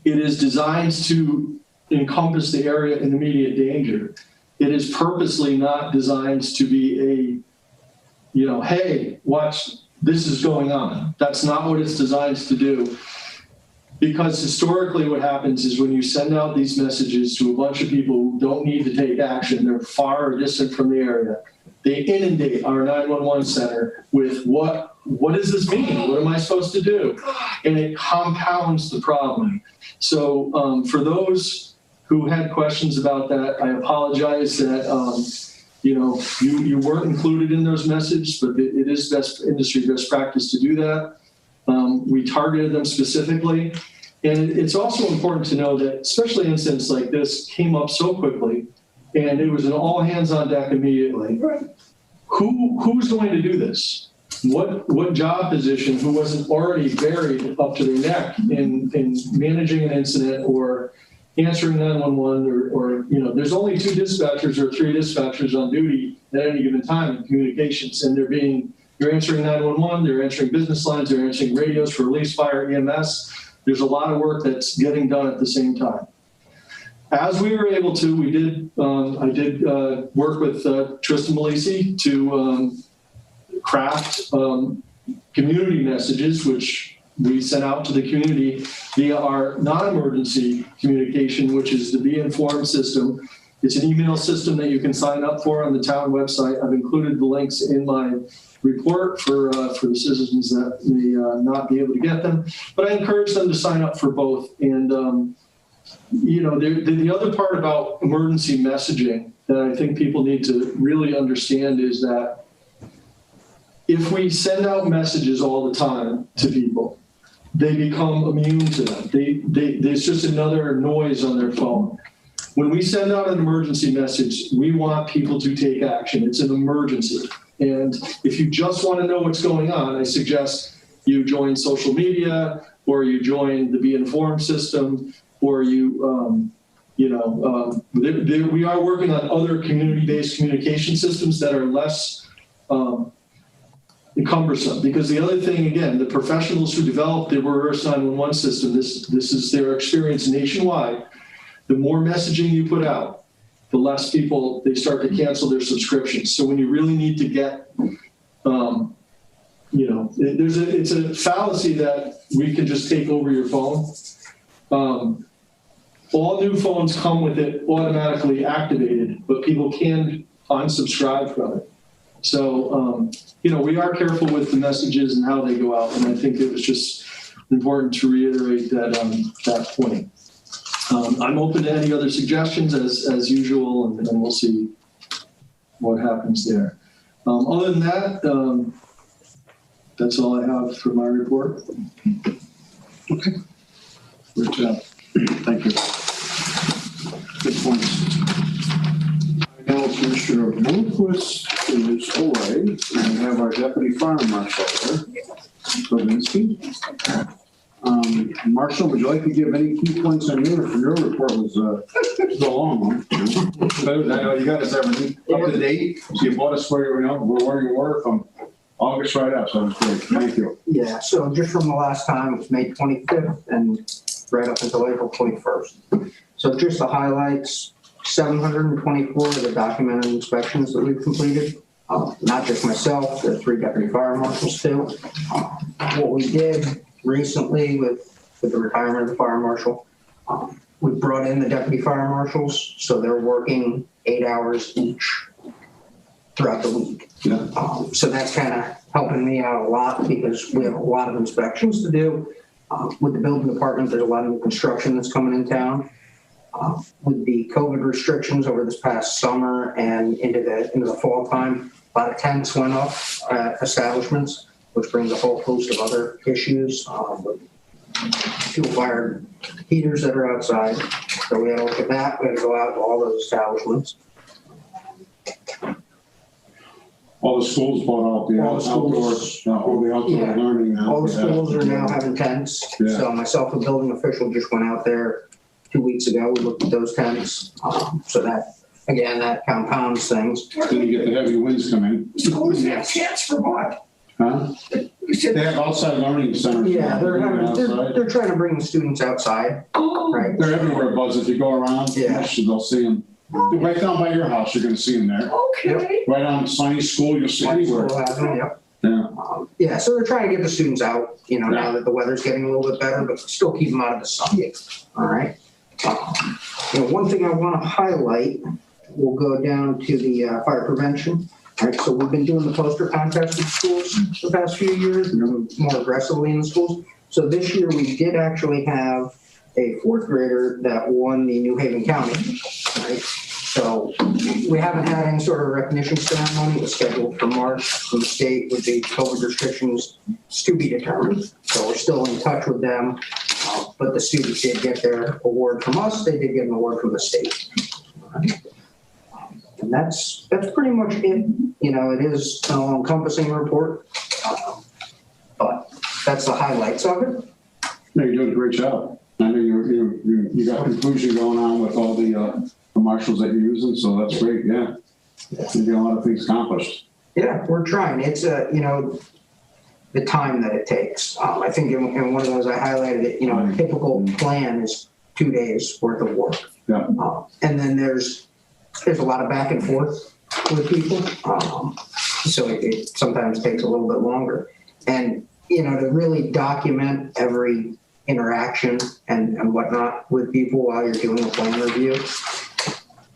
It is designed to encompass the area in immediate danger. It is purposely not designed to be a, hey, watch, this is going on. That's not what it's designed to do. Because historically what happens is when you send out these messages to a bunch of people who don't need to take action, they're far or distant from the area, they inundate our 911 center with what does this mean? What am I supposed to do? And it compounds the problem. So for those who had questions about that, I apologize that you weren't included in those messages, but it is industry best practice to do that. We targeted them specifically. And it's also important to know that, especially incidents like this came up so quickly, and it was an all hands on deck immediately. Who's going to do this? What job position who wasn't already buried up to their neck in managing an incident or answering 911 or there's only 2 dispatchers or 3 dispatchers on duty at any given time in communications, and you're answering 911, they're answering business lines, they're answering radios for police, fire, EMS. There's a lot of work that's getting done at the same time. As we were able to, I did work with Tristan Malisi to craft community messages, which we sent out to the community via our non-emergency communication, which is the Be Informed system. It's an email system that you can sign up for on the town website. I've included the links in my report for the citizens that may not be able to get them, but I encourage them to sign up for both. And the other part about emergency messaging that I think people need to really understand is that if we send out messages all the time to people, they become immune to them. There's just another noise on their phone. When we send out an emergency message, we want people to take action. It's an emergency. And if you just want to know what's going on, I suggest you join social media, or you join the Be Informed system, or we are working on other community-based communication systems that are less cumbersome. Because the other thing, again, the professionals who developed the reverse 911 system, this is their experience nationwide. The more messaging you put out, the less people, they start to cancel their subscriptions. So when you really need to get, it's a fallacy that we can just take over your phone. All new phones come with it automatically activated, but people can unsubscribe from it. So, we are careful with the messages and how they go out. And I think it was just important to reiterate that point. I'm open to any other suggestions as usual, and we'll see what happens there. Other than that, that's all I have for my report. Okay. Good job. Thank you. Good points. Now Commissioner Bloomquist is away, and we have our Deputy Fire Marshal here, Kovinsky. Marshall, would you like to give any key points on your report? Was a long one. But I know you got us everything up to date. So you brought us where you were from August right up. So that's great. Thank you. Yeah, so just from the last time, it was May 25th and right up until April 21st. So just the highlights, 724 of the documented inspections that we've completed. Not just myself, the 3 deputy fire marshals too. What we did recently with the retirement of the fire marshal, we brought in the deputy fire marshals, so they're working 8 hours each throughout the week. Yeah. So that's kind of helping me out a lot because we have a lot of inspections to do. With the building department, there's a lot of new construction that's coming in town. With the COVID restrictions over this past summer and into the fall time, a lot of tents went up at establishments, which brings a whole host of other issues. Fuel-fired heaters that are outside. So we had to look at that. We had to go out to all those establishments. All the schools bought out the outdoor learning now. All the schools are now having tents. Yeah. So myself, the building official, just went out there 2 weeks ago. We looked at those tents. So that compounds things. Then you get the heavy winds coming. Schools have tents for what? Huh? You said, They have outside learning centers. Yeah, they're outside. trying to bring the students outside. oh, Right. They're everywhere, Buzz. If you go around, Yeah. they'll see them. Right down by your house, you're going to see them there. okay. Right on Sunny School, you'll see anywhere. School has them, yep. Yeah. Yeah, so they're trying to get the students out, now that the weather's getting a little bit better, but still keep them out of the sun. All right. One thing I want to highlight, we'll go down to the fire prevention. All right, so we've been doing the poster contest in schools the past few years, more aggressively in the schools. So this year we did actually have a 4th grader that won the New Haven County. Right? So we haven't had any sort of recognition ceremony. It was scheduled for March from the state with the COVID restrictions to be determined. So we're still in touch with them. But the students did get their award from us. They did get an award from the state. And that's pretty much it. It is an all-encompassing report. But that's the highlights of it. No, you're doing a great job. I know you got inclusion going on with all the marshals that you're using, so that's great. Yeah, you get a lot of things accomplished. Yeah, we're trying. It's the time that it takes. I think in one of those I highlighted it. A typical plan is 2 days worth of work. Yeah. And then there's a lot of back and forth with people, so it sometimes takes a little bit longer. And to really document every interaction and whatnot with people while you're doing a plan review,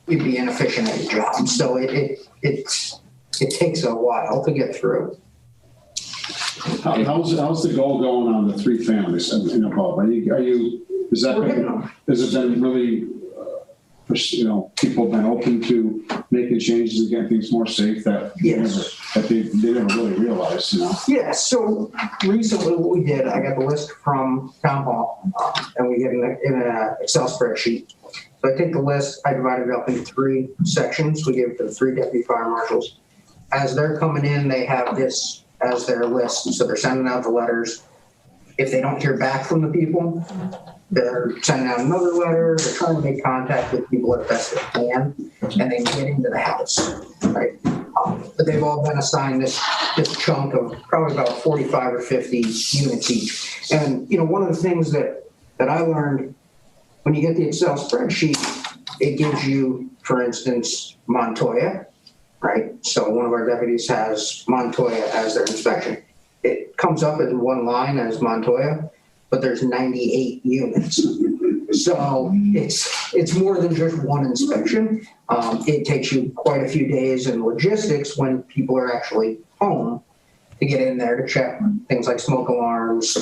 you'd be inefficient at your job. So it takes a while to get through. How's the goal going on the 3 families? Bob, has it been really, people have been open to making changes and getting things more safe that Yes. they never really realized, Yeah, so recently what we did, I got the list from Town Hall, and we get in an Excel spreadsheet. So I take the list, I divide it up into 3 sections. We give it to the 3 deputy fire marshals. As they're coming in, they have this as their list. So they're sending out the letters. If they don't hear back from the people, they're sending out another letter. They're trying to make contact with people as best they can, and then get into the house, right? But they've all been assigned this chunk of probably about 45 or 50 units each. And, one of the things that I learned when you get the Excel spreadsheet, it gives you, for instance, Montoya, right? So one of our deputies has Montoya as their inspection. It comes up in one line as Montoya, but there's 98 units. So it's more than just one inspection. It takes you quite a few days in logistics when people are actually home to get in there to check things like smoke alarms,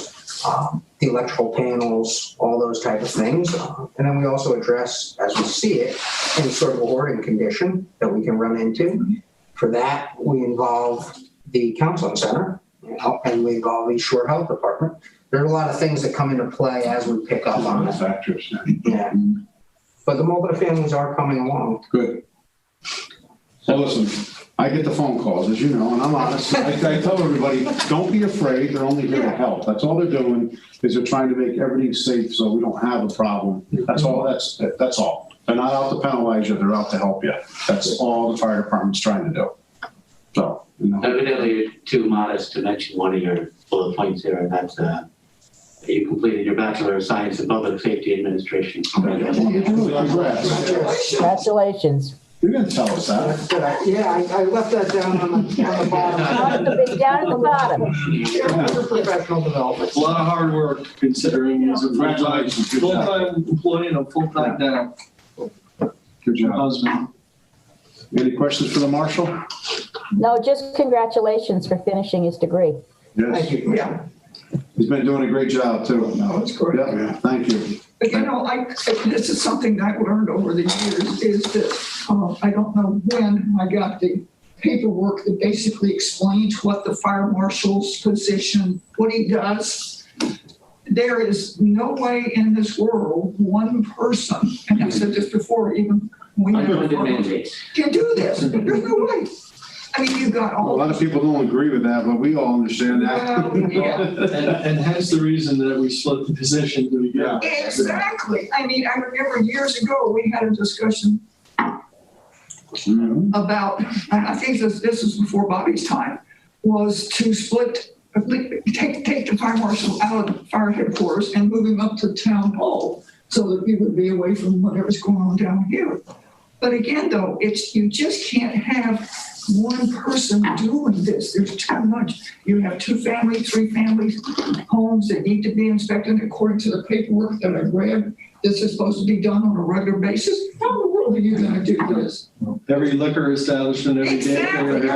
the electrical panels, all those type of things. And then we also address, as we see it, any sort of a hoarding condition that we can run into. For that, we involve the counseling center, and we involve the shore health department. There are a lot of things that come into play as we pick up on it. Factors. Yeah. But the multifamilies are coming along. Good. So listen, I get the phone calls, as you know, and I'm honest. I tell everybody, don't be afraid. They're only here to help. That's all they're doing, is they're trying to make everything safe so we don't have a problem. That's all. That's all. They're not out to penalize you. They're out to help you. That's all the fire department's trying to do. So, you know. Evidently, you're too modest to mention one of your bullet points there, and that's you completed your Bachelor of Science in Public Safety Administration. Congratulations. You're going to tell us that. Yeah, I left that down on the bottom. Down at the bottom. For professional development. A lot of hard work considering he's a Congratulations. Good job. full-time employee and a full-time dad. Good job. Husband. Any questions for the marshal? No, just congratulations for finishing his degree. Yes. Thank you. Yeah, He's been doing a great job too. no, it's great. Yeah, thank you. But you know, this is something I've learned over the years, is that I don't know when I got the paperwork that basically explains what the fire marshal's position, what he does. There is no way in this world one person, and I said this before, even when we Unlimited mandates. can do this. There's no way. I mean, you've got A all. lot of people don't agree with that, but we all understand that. Well, yeah. And hence the reason that we split the position to begin with. Exactly. I mean, I remember years ago, we had a discussion Mhm. about, and I think this was before Bobby's time, was to take the fire marshal out of fire headquarters and move him up to town hall so that he would be away from whatever's going on down here. But again, though, you just can't have one person doing this. There's too much. You have 2 families, 3 families, homes that need to be inspected according to the paperwork that I read. This is supposed to be done on a regular basis. How in the world are you going to do this? Every liquor establishment, every Exactly. daycare, every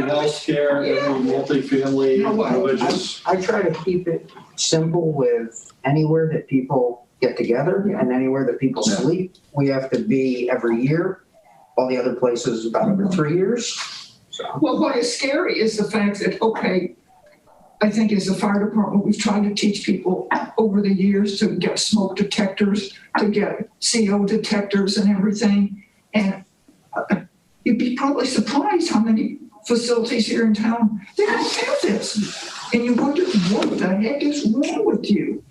healthcare, every multifamily, You know what? religious. I try to keep it simple with anywhere that people get together and anywhere that people sleep. We have to be every year. All the other places about every 3 years. So. Well, what is scary is the fact that, okay, I think as a fire department, we've tried to teach people over the years to get smoke detectors, to get CO detectors and everything. And you'd be probably surprised how many facilities here in town, they don't have this. And you wonder, what the heck is wrong with you?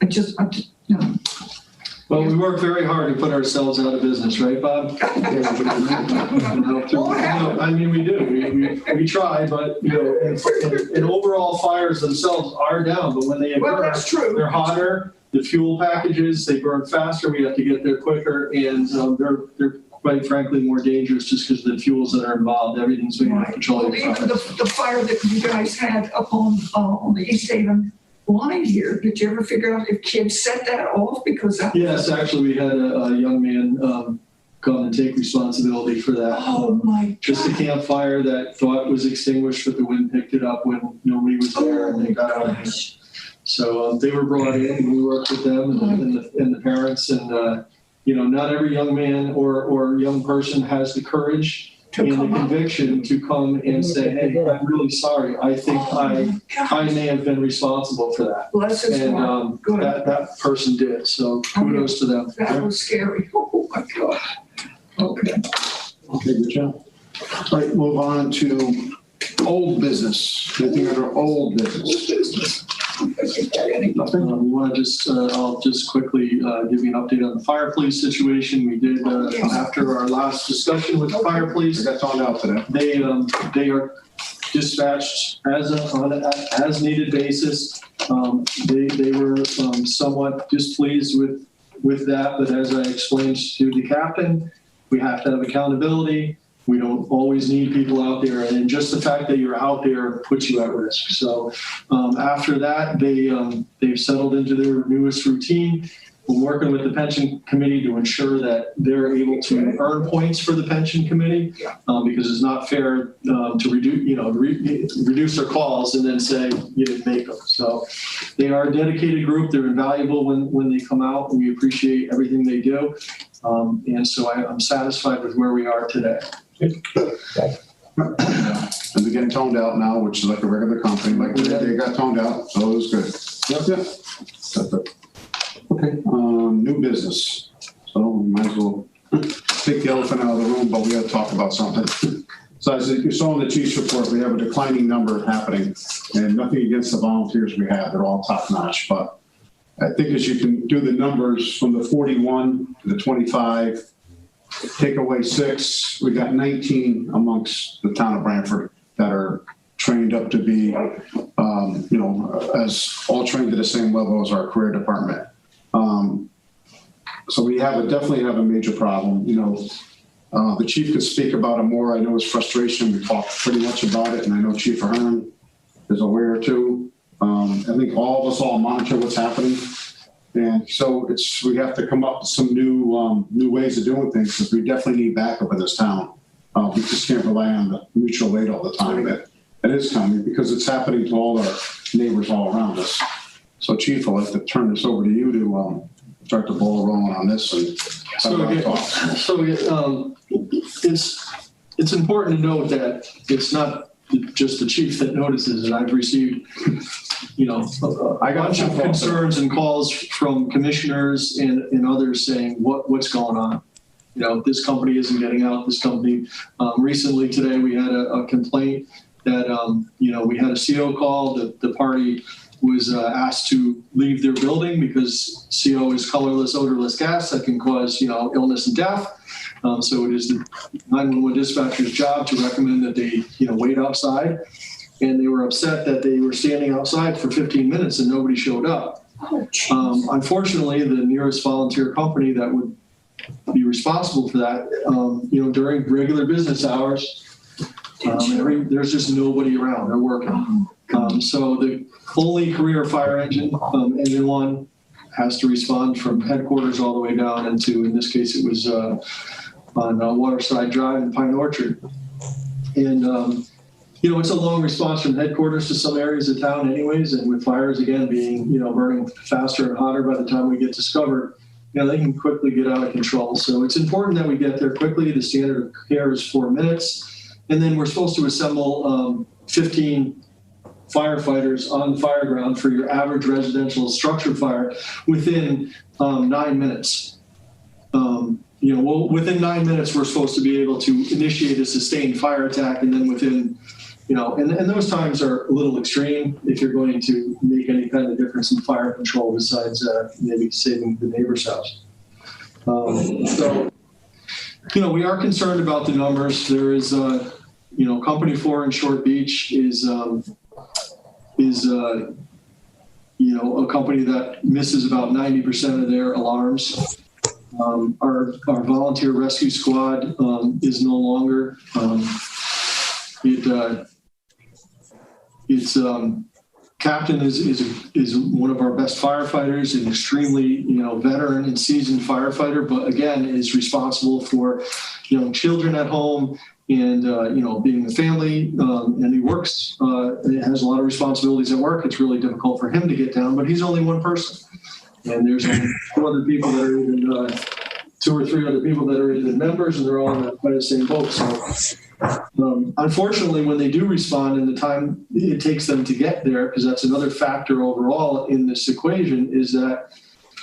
You know. Well, we work very hard to put ourselves out of business, right, Bob? I mean, we do. We try, but, you know, and overall fires themselves are down, but when they Well, occur, that's true. they're hotter, the fuel packages, they burn faster, we have to get there quicker, and they're quite frankly more dangerous just because of the fuels that are involved. Everything's being Right. petroleum. Well, even the fire that you guys had up on the East Haven line here, did you ever figure out if kids set that off because that? Yes, actually, we had a young man come and take responsibility for that. Oh my Just a God. campfire that thought was extinguished, but the wind picked it up when nobody was there and they got out of it. So they were brought in and we worked with them and the parents and, you know, not every young man or young person has the courage and the conviction to come and say, hey, I'm really sorry. I think I may have been responsible for that. Bless his And heart. Good. that person did. So kudos to them. That was scary. Oh my God. Okay. Okay, good job. All right, move on to old business. Anything under old business? Nothing. We want to just, I'll just quickly give you an update on the fire police situation. We did, after our last discussion with the fire I police, got found out today. they are dispatched on an as needed basis. They were somewhat displeased with that, but as I explained to the captain, we have to have accountability. We don't always need people out there, and just the fact that you're out there puts you at risk. So after that, they've settled into their newest routine. We're working with the pension committee to ensure that they're able to earn points for the pension committee, because it's not fair to reduce their calls and then say you didn't make them. So they are a dedicated group. They're invaluable when they come out, and we appreciate everything they do. And so I'm satisfied with where we are today. And they're getting toned out now, which is like a regular company. Like they got toned out, so it was good. Yep. Okay, new business. So we might as well take the elephant out of the room, but we got to talk about something. So as you saw in the chief's report, we have a declining number happening, and nothing against the volunteers we have. They're all top notch. But I think as you can do the numbers from the 41 to the 25, take away 6, we got 19 amongst the town of Branford that are trained up to be, as all trained to the same level as our career department. So we definitely have a major problem. The chief could speak about it more. I know his frustration. We talked pretty much about it, and I know Chief Ahern is aware too. I think all of us all monitor what's happening, and so we have to come up with some new ways of doing things, because we definitely need backup in this town. We just can't rely on the mutual aid all the time. That is coming, because it's happening to all our neighbors all around us. So, Chief, I'd like to turn this over to you to start the ball rolling on this. And it's important to note that it's not just the chief that notices it. I've received, a bunch of concerns and calls from commissioners and others saying what's going on. This company isn't getting out. This company, recently today we had a complaint that, we had a CO call. The party was asked to leave their building because CO is colorless, odorless gas that can cause, illness and death. So it is the 911 dispatcher's job to recommend that they, wait outside. And they were upset that they were standing outside for 15 minutes and nobody showed up. Unfortunately, the nearest volunteer company that would be responsible for that, during regular business hours, there's just nobody around. They're working. So the only career fire engine, engine 1, has to respond from headquarters all the way down into, in this case, it was on Waterside Drive in Pine Orchard. And, it's a long response from headquarters to some areas of town anyways. And with fires, again, being, burning faster and hotter by the time we get discovered, they can quickly get out of control. So it's important that we get there quickly. The standard of care is 4 minutes. And then we're supposed to assemble 15 firefighters on the fire ground for your average residential structure fire within 9 minutes. Within 9 minutes, we're supposed to be able to initiate a sustained fire attack, and then within, and those times are a little extreme if you're going to make any kind of difference in fire control besides maybe saving the neighbor's house. So, we are concerned about the numbers. There is, Company 4 in Short Beach is a company that misses about 90% of their alarms. Our volunteer rescue squad is no longer. Its captain is one of our best firefighters, an extremely veteran and seasoned firefighter, but again is responsible for young children at home and being a family, and he works. It has a lot of responsibilities at work. It's really difficult for him to get down, but he's only one person. And there's 2 other people that are even 2 or 3 other people that are even members, and they're all in the same boat. So, unfortunately, when they do respond in the time it takes them to get there, because that's another factor overall in this equation, is that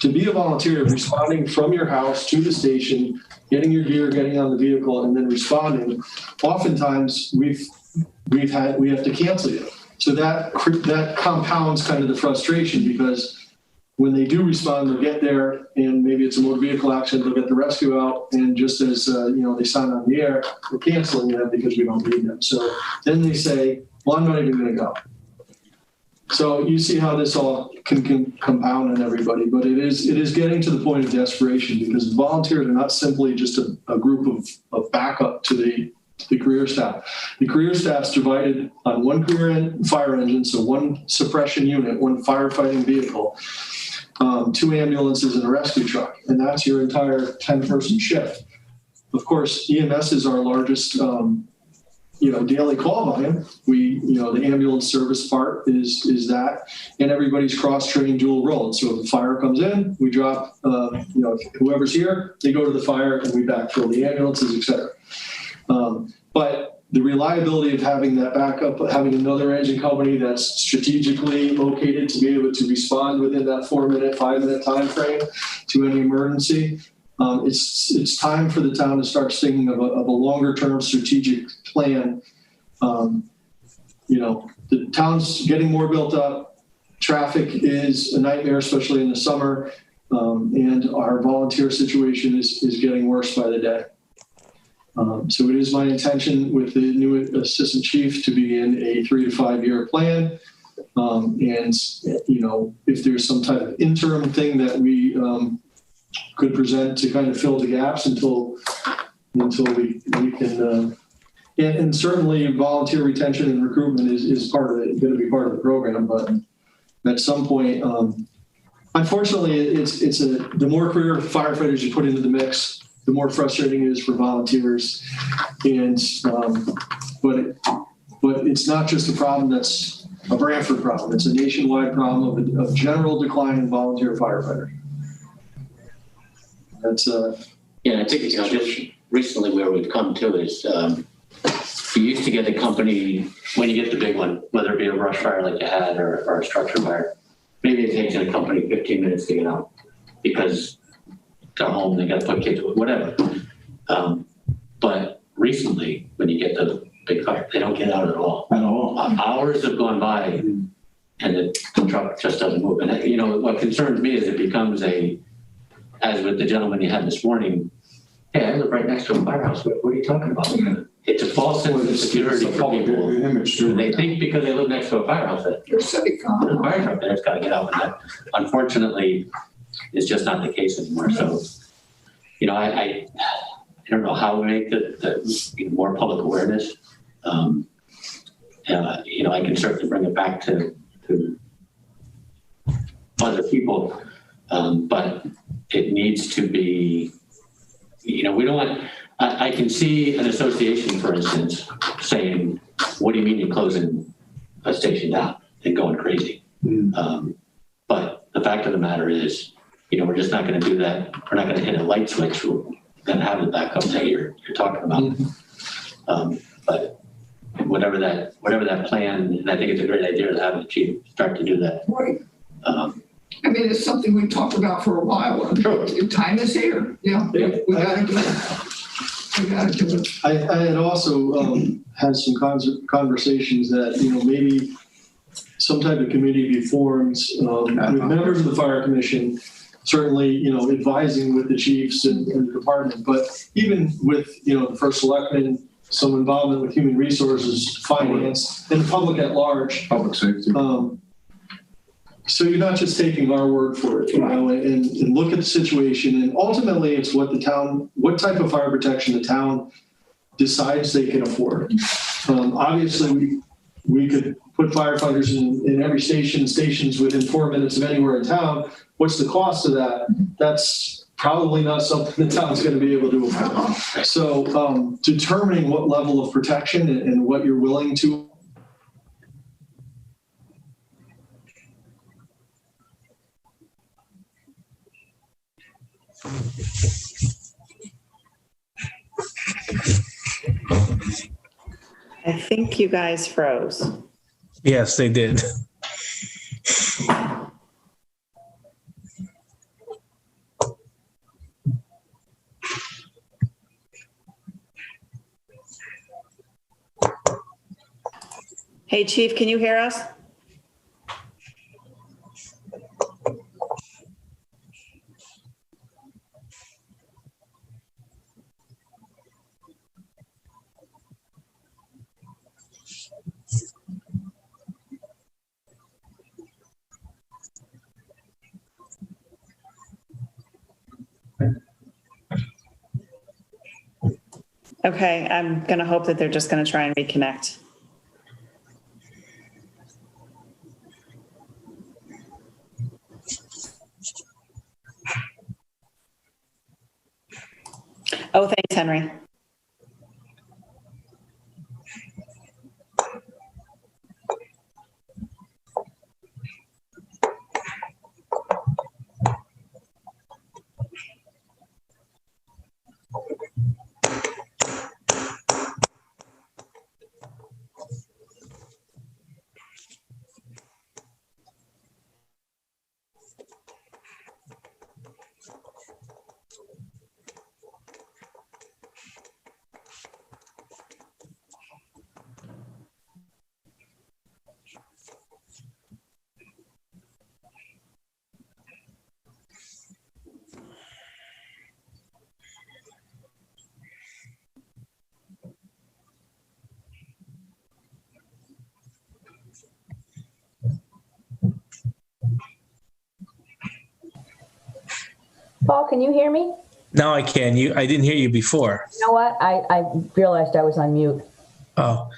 to be a volunteer, responding from your house to the station, getting your gear, getting on the vehicle, and then responding, oftentimes we have to cancel you. So that compounds kind of the frustration, because when they do respond, they'll get there, and maybe it's a motor vehicle accident, they'll get the rescue out, and just as they sign on the air, we're canceling them because we don't need them. So then they say, well, I'm not even going to go. So you see how this all can compound on everybody, but it is getting to the point of desperation, because volunteers are not simply just a group of backup to the career staff. The career staff's divided on one career fire engine, so one suppression unit, one firefighting vehicle, 2 ambulances and a rescue truck, and that's your entire 10-person shift. Of course, EMS is our largest, daily call volume. The ambulance service part is that, and everybody's cross-trained dual role. So if the fire comes in, we drop, whoever's here, they go to the fire, and we backfill the ambulances, et cetera. But the reliability of having that backup, having another engine company that's strategically located to be able to respond within that 4-minute, 5-minute time frame to any emergency, it's time for the town to start thinking of a longer-term strategic plan. The town's getting more built up. Traffic is a nightmare, especially in the summer. And our volunteer situation is getting worse by the day. So it is my intention with the new assistant chief to begin a 3 to 5 year plan. And, if there's some type of interim thing that we could present to kind of fill the gaps until we can, and certainly volunteer retention and recruitment is part of it, going to be part of the program. But at some point, unfortunately, the more career firefighters you put into the mix, the more frustrating it is for volunteers. And, but it's not just a problem that's a Branford problem. It's a nationwide problem of general decline in volunteer firefighters. That's Yeah, I think just recently where we've come to is you used to get a company, when you get the big one, whether it be a brush fire like you had or a structure fire, maybe it takes a company 15 minutes to get out because they're home, they got to put kids, whatever. But recently, when you get the big fire, they don't get out at all. Hours have gone by and the truck just doesn't move. And what concerns me is it becomes as with the gentleman you had this morning, hey, I live right next to a firehouse. What are you talking about? It's a false sense of security for people. They think because they live next to a firehouse that there's a fire truck there's got to get out. And that, unfortunately, is just not the case anymore. So, I don't know how we make the more public awareness. I can certainly bring it back to other people, but it needs to be. We don't want. I can see an association, for instance, saying, "What do you mean you're closing a station down and going crazy?" But the fact of the matter is, we're just not going to do that. We're not going to hit a light switch. We're going to have the backup that you're talking about. But whatever that plan, and I think it's a great idea to have the chief start to do that. Right. It's something we've talked about for a while. And sure. Time is here. We got to do it. We got to do it. I had also had some conversations that maybe some type of committee be formed with members of the fire commission, certainly advising with the chiefs and the department, but even with the first selectman, some involvement with human resources, finance, and the public at large. Public safety. So you're not just taking our word for it, and look at the situation. And ultimately, it's what type of fire protection the town decides they can afford. Obviously, we could put firefighters in every stations within 4 minutes of anywhere in town. What's the cost of that? That's probably not something the town's going to be able to afford. So determining what level of protection and what you're willing to. I think you guys froze. Yes, they did. Hey, Chief, can you hear us? Okay, I'm going to hope that they're just going to try and reconnect. Oh, thanks, Henry. Paul, can you hear me? Now I can. I didn't hear you before. You know what? I realized I was on mute. Oh,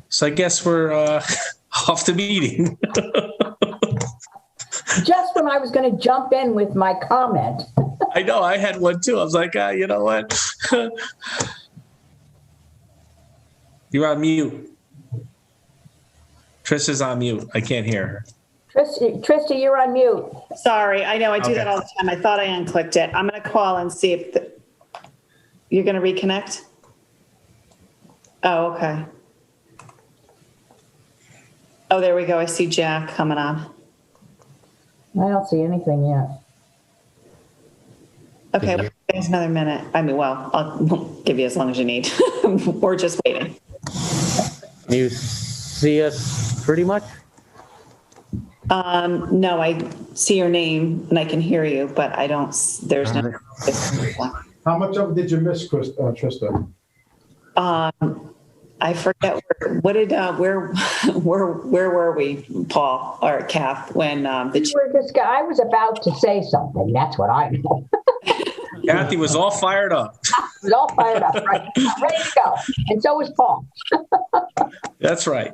so I guess we're off the meeting. Just when I was going to jump in with my comment. I know, I had one too. I was like, you know what? You're on mute. Trista's on mute. I can't hear her. Trista, you're on mute. Sorry, I know, I do Okay. that all the time. I thought I unclicked it. I'm going to call and see if you're going to reconnect? Oh, okay. Oh, there we go. I see Jack coming on. I don't see anything yet. Okay, there's another minute. I mean, well, I'll give you as long as you need. We're just waiting. Can you see us pretty much? No, I see your name and I can hear you, but I don't, there's no. How much of it did you miss, Trista? I forget where were we, Paul or Kath, when I was about to say something. That's what I know. Kathy was all fired up. I was all fired up, right? Ready to go. And so was Paul. That's right.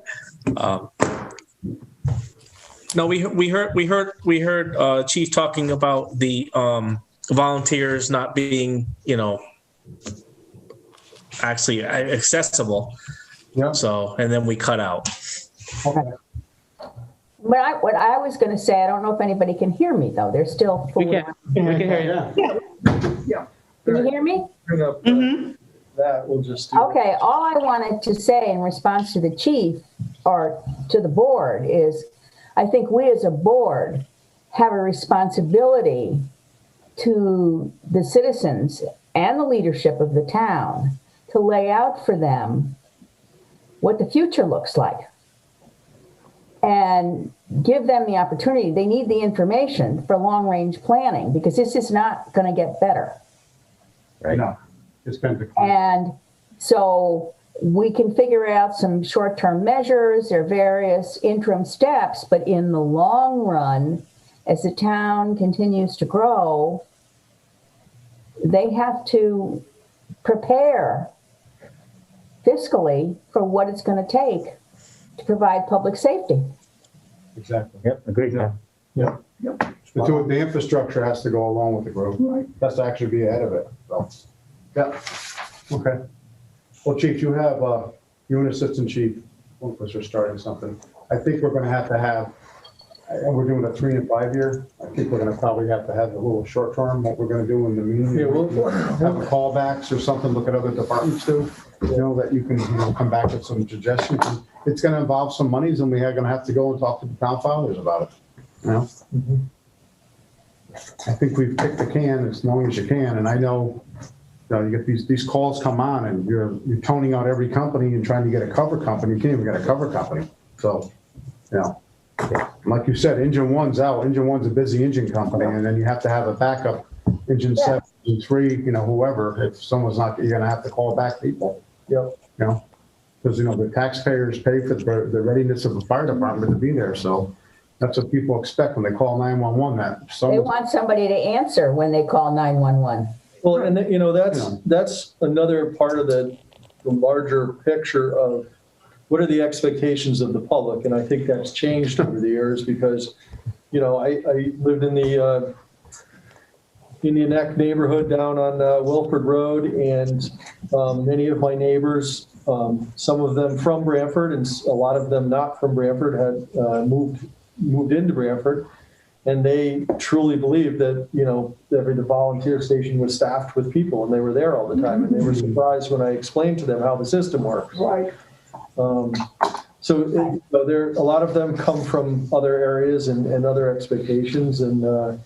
No, we heard Chief talking about the volunteers not being, actually accessible. Yeah. So, and then we cut out. Okay. What I was going to say, I don't know if anybody can hear me though. They're still. We can hear you. Yeah. Can you hear me? Bring up that. We'll just do Okay. All I wanted to say in response to the chief or to the board is, I think we as a board have a responsibility to the citizens and the leadership of the town to lay out for them what the future looks like and give them the opportunity. They need the information for long-range planning because this is not going to get better. Right. No, it's been declining. And so we can figure out some short-term measures or various interim steps, but in the long run, as the town continues to grow, they have to prepare fiscally for what it's going to take to provide public safety. Exactly. Yep, agreed. Yeah. The infrastructure has to go along with the growth. Right. Has to actually be ahead of it. So, yeah. Okay. Well, Chief, you and Assistant Chief, one of us are starting something. I think we're going to have, and we're doing a 3 and 5 year. I think we're going to probably have a little short term, what we're going to do in the meantime. Yeah, we'll have callbacks or something, look at other departments too, that you can come back with some suggestions. It's going to involve some monies and we are going to have to go and talk to the town fathers about it. Mm-hmm. I think we've kicked the can as long as you can. And I know, you get these calls come on and you're toning out every company and trying to get a cover company. You can't even get a cover company. So, like you said, engine one's out. Engine one's a busy engine company. And then you have to have a backup engine 7, engine 3, whoever. If someone's not, you're going to have to call back people. Yep. Because, the taxpayers pay for the readiness of the fire department to be there. So that's what people expect when they call 911. They want somebody to answer when they call 911. Well, and that's another part of the larger picture of what are the expectations of the public, and I think that's changed over the years because, I lived in the Indian Neck neighborhood down on Wilford Road, and many of my neighbors, some of them from Branford and a lot of them not from Branford, had moved into Branford. And they truly believed that, the volunteer station was staffed with people and they were there all the time. And they were surprised when I explained to them how the system works. Right. So a lot of them come from other areas and other expectations. And one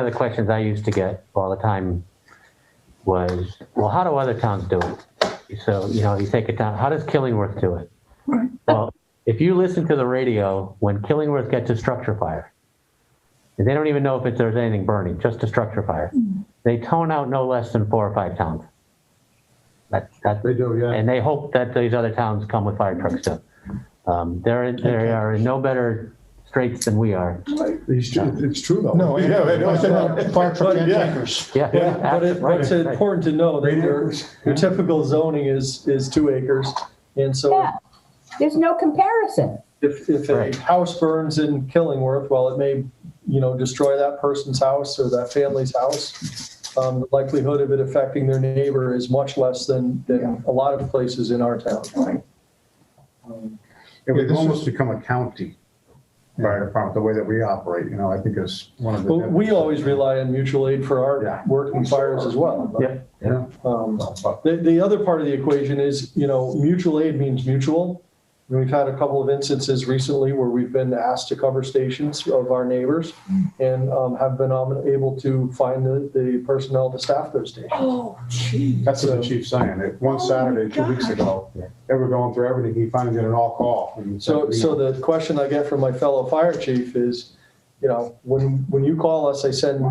of the questions I used to get all the time was, well, how do other towns do it? So, you take a town, how does Killingworth do it? Right. Well, if you listen to the radio, when Killingworth gets a structure fire, and they don't even know if there's anything burning, just a structure fire, they tone out no less than 4 or 5 towns. That they do, yeah. And they hope that these other towns come with fire trucks too. They are in no better straits than we are. It's true though. No, fire truck and Yeah. tankers. Yeah. But it's Right. important to know that your typical zoning is 2 acres. And so Yeah, there's no comparison. if a Right. house burns in Killingworth, while it may, destroy that person's house or that family's house, the likelihood of it affecting their neighbor is much less than a lot of places in our town. We've almost become a county fire department, the way that we operate, I think is one of the. But we always rely on mutual aid for Yeah. our working fires as well. But, Yeah. the other part of the equation is, mutual aid means mutual. And we've had a couple of instances recently where we've been asked to cover stations of our neighbors and have been able to find the personnel to staff those stations. Oh, geez. That's what the chief's saying. One Saturday, 2 weeks ago, they were going through everything. He finally did an all call. And So the question I get from my fellow fire chief is, when you call us, I send,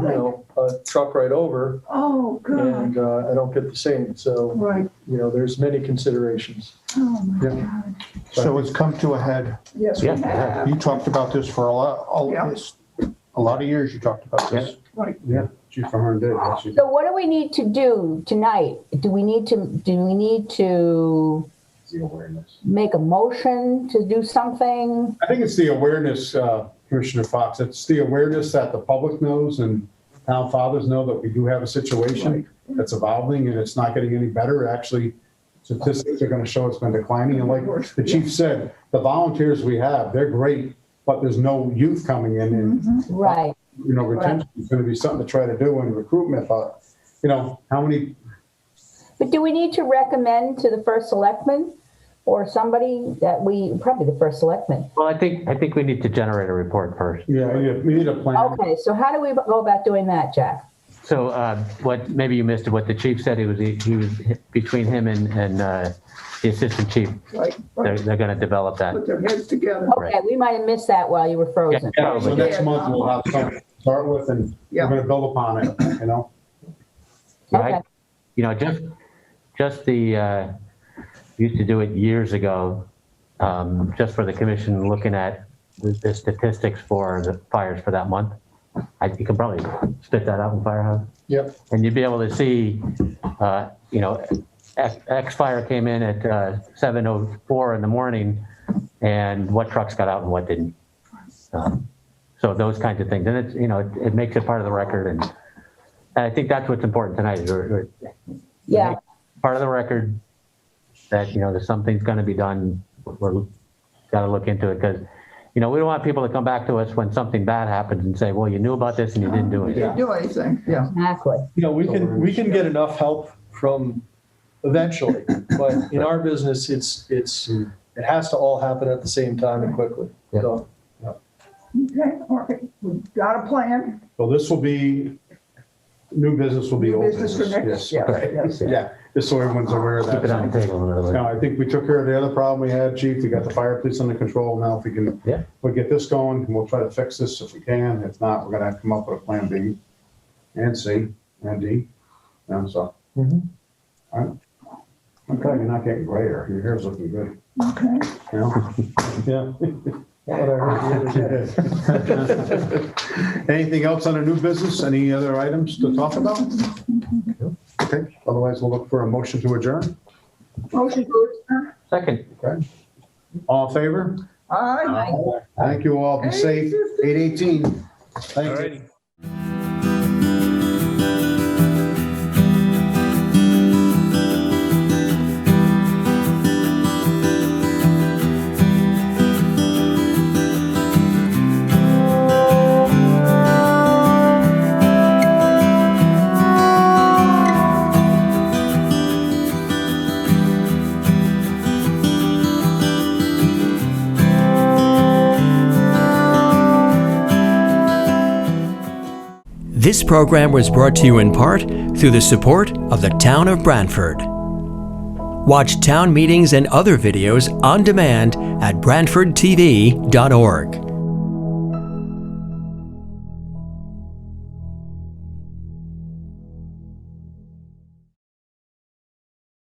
a truck right over Oh, God. and I don't get the same. So, Right. there's many considerations. Oh, my Yeah. God. So it's come to a head. Yes, we Yeah. have. You talked about this for a lot of years. You talked about this. Right. Yeah, Chief Ahern did. Yes, she- So what do we need to do tonight? Do we need to The awareness. make a motion to do something? I think it's the awareness, Commissioner Fox. It's the awareness that the public knows and town fathers know that we do have a situation that's evolving and it's not getting any better. Actually, statistics are going to show it's been declining. And like the chief said, the volunteers we have, they're great, but there's no youth coming in and, Right. retention is going to be something to try to do in recruitment. But, how many, But do we need to recommend to the first selectman or somebody probably the first selectman? Well, I think we need to generate a report first. we need a plan. Okay, so how do we go about doing that, Jack? So maybe you missed it, what the chief said, he was between him and the assistant chief, Right. they're going to develop that. Put their heads together. Okay, we might have missed that while you were frozen. Yeah, So next month we'll have something to start with and we're going to build upon it, Yeah, Okay. just the, used to do it years ago, just for the commission looking at the statistics for the fires for that month. You can probably spit that out in Firehouse. Yep. And you'd be able to see, X fire came in at 7:04 in the morning and what trucks got out and what didn't. So those kinds of things. And it's, it makes it part of the record. And I think that's what's important tonight is Yeah. part of the record that, there's something's going to be done. We're got to look into it because, we don't want people to come back to us when something bad happens and say, well, you knew about this and you didn't do it. Didn't do anything, yeah. Exactly. We can get enough help from eventually, but in our business, it has to all happen at the same time and quickly. Yeah. So, Okay, all right, we've got a plan. So this will be, new business will be New old business for next, Yes. yeah, Okay. yes. Yeah, just so everyone's aware of that. Keep it on the table. In other words. Now, I think we took care of the other problem we had, chief. We got the fire police under control. Now, if we can, Yeah. we'll get this going and we'll try to fix this if we can. If not, we're gonna have to come up with a plan B and C and D. And so. Mhm. All right. Okay, you're not getting grayer. Your hair's looking good. Okay. Yeah. what I heard the other day. Anything else under new business? Any other items to talk about? Okay, otherwise we'll look for a motion to adjourn. Motion to adjourn. Second. Okay. All in favor? Aye. Thank you all. Be safe. 8:18. Thank you. Alrighty. This program was brought to you in part through the support of the Town of Branford. Watch town meetings and other videos on demand at BranfordTV.org.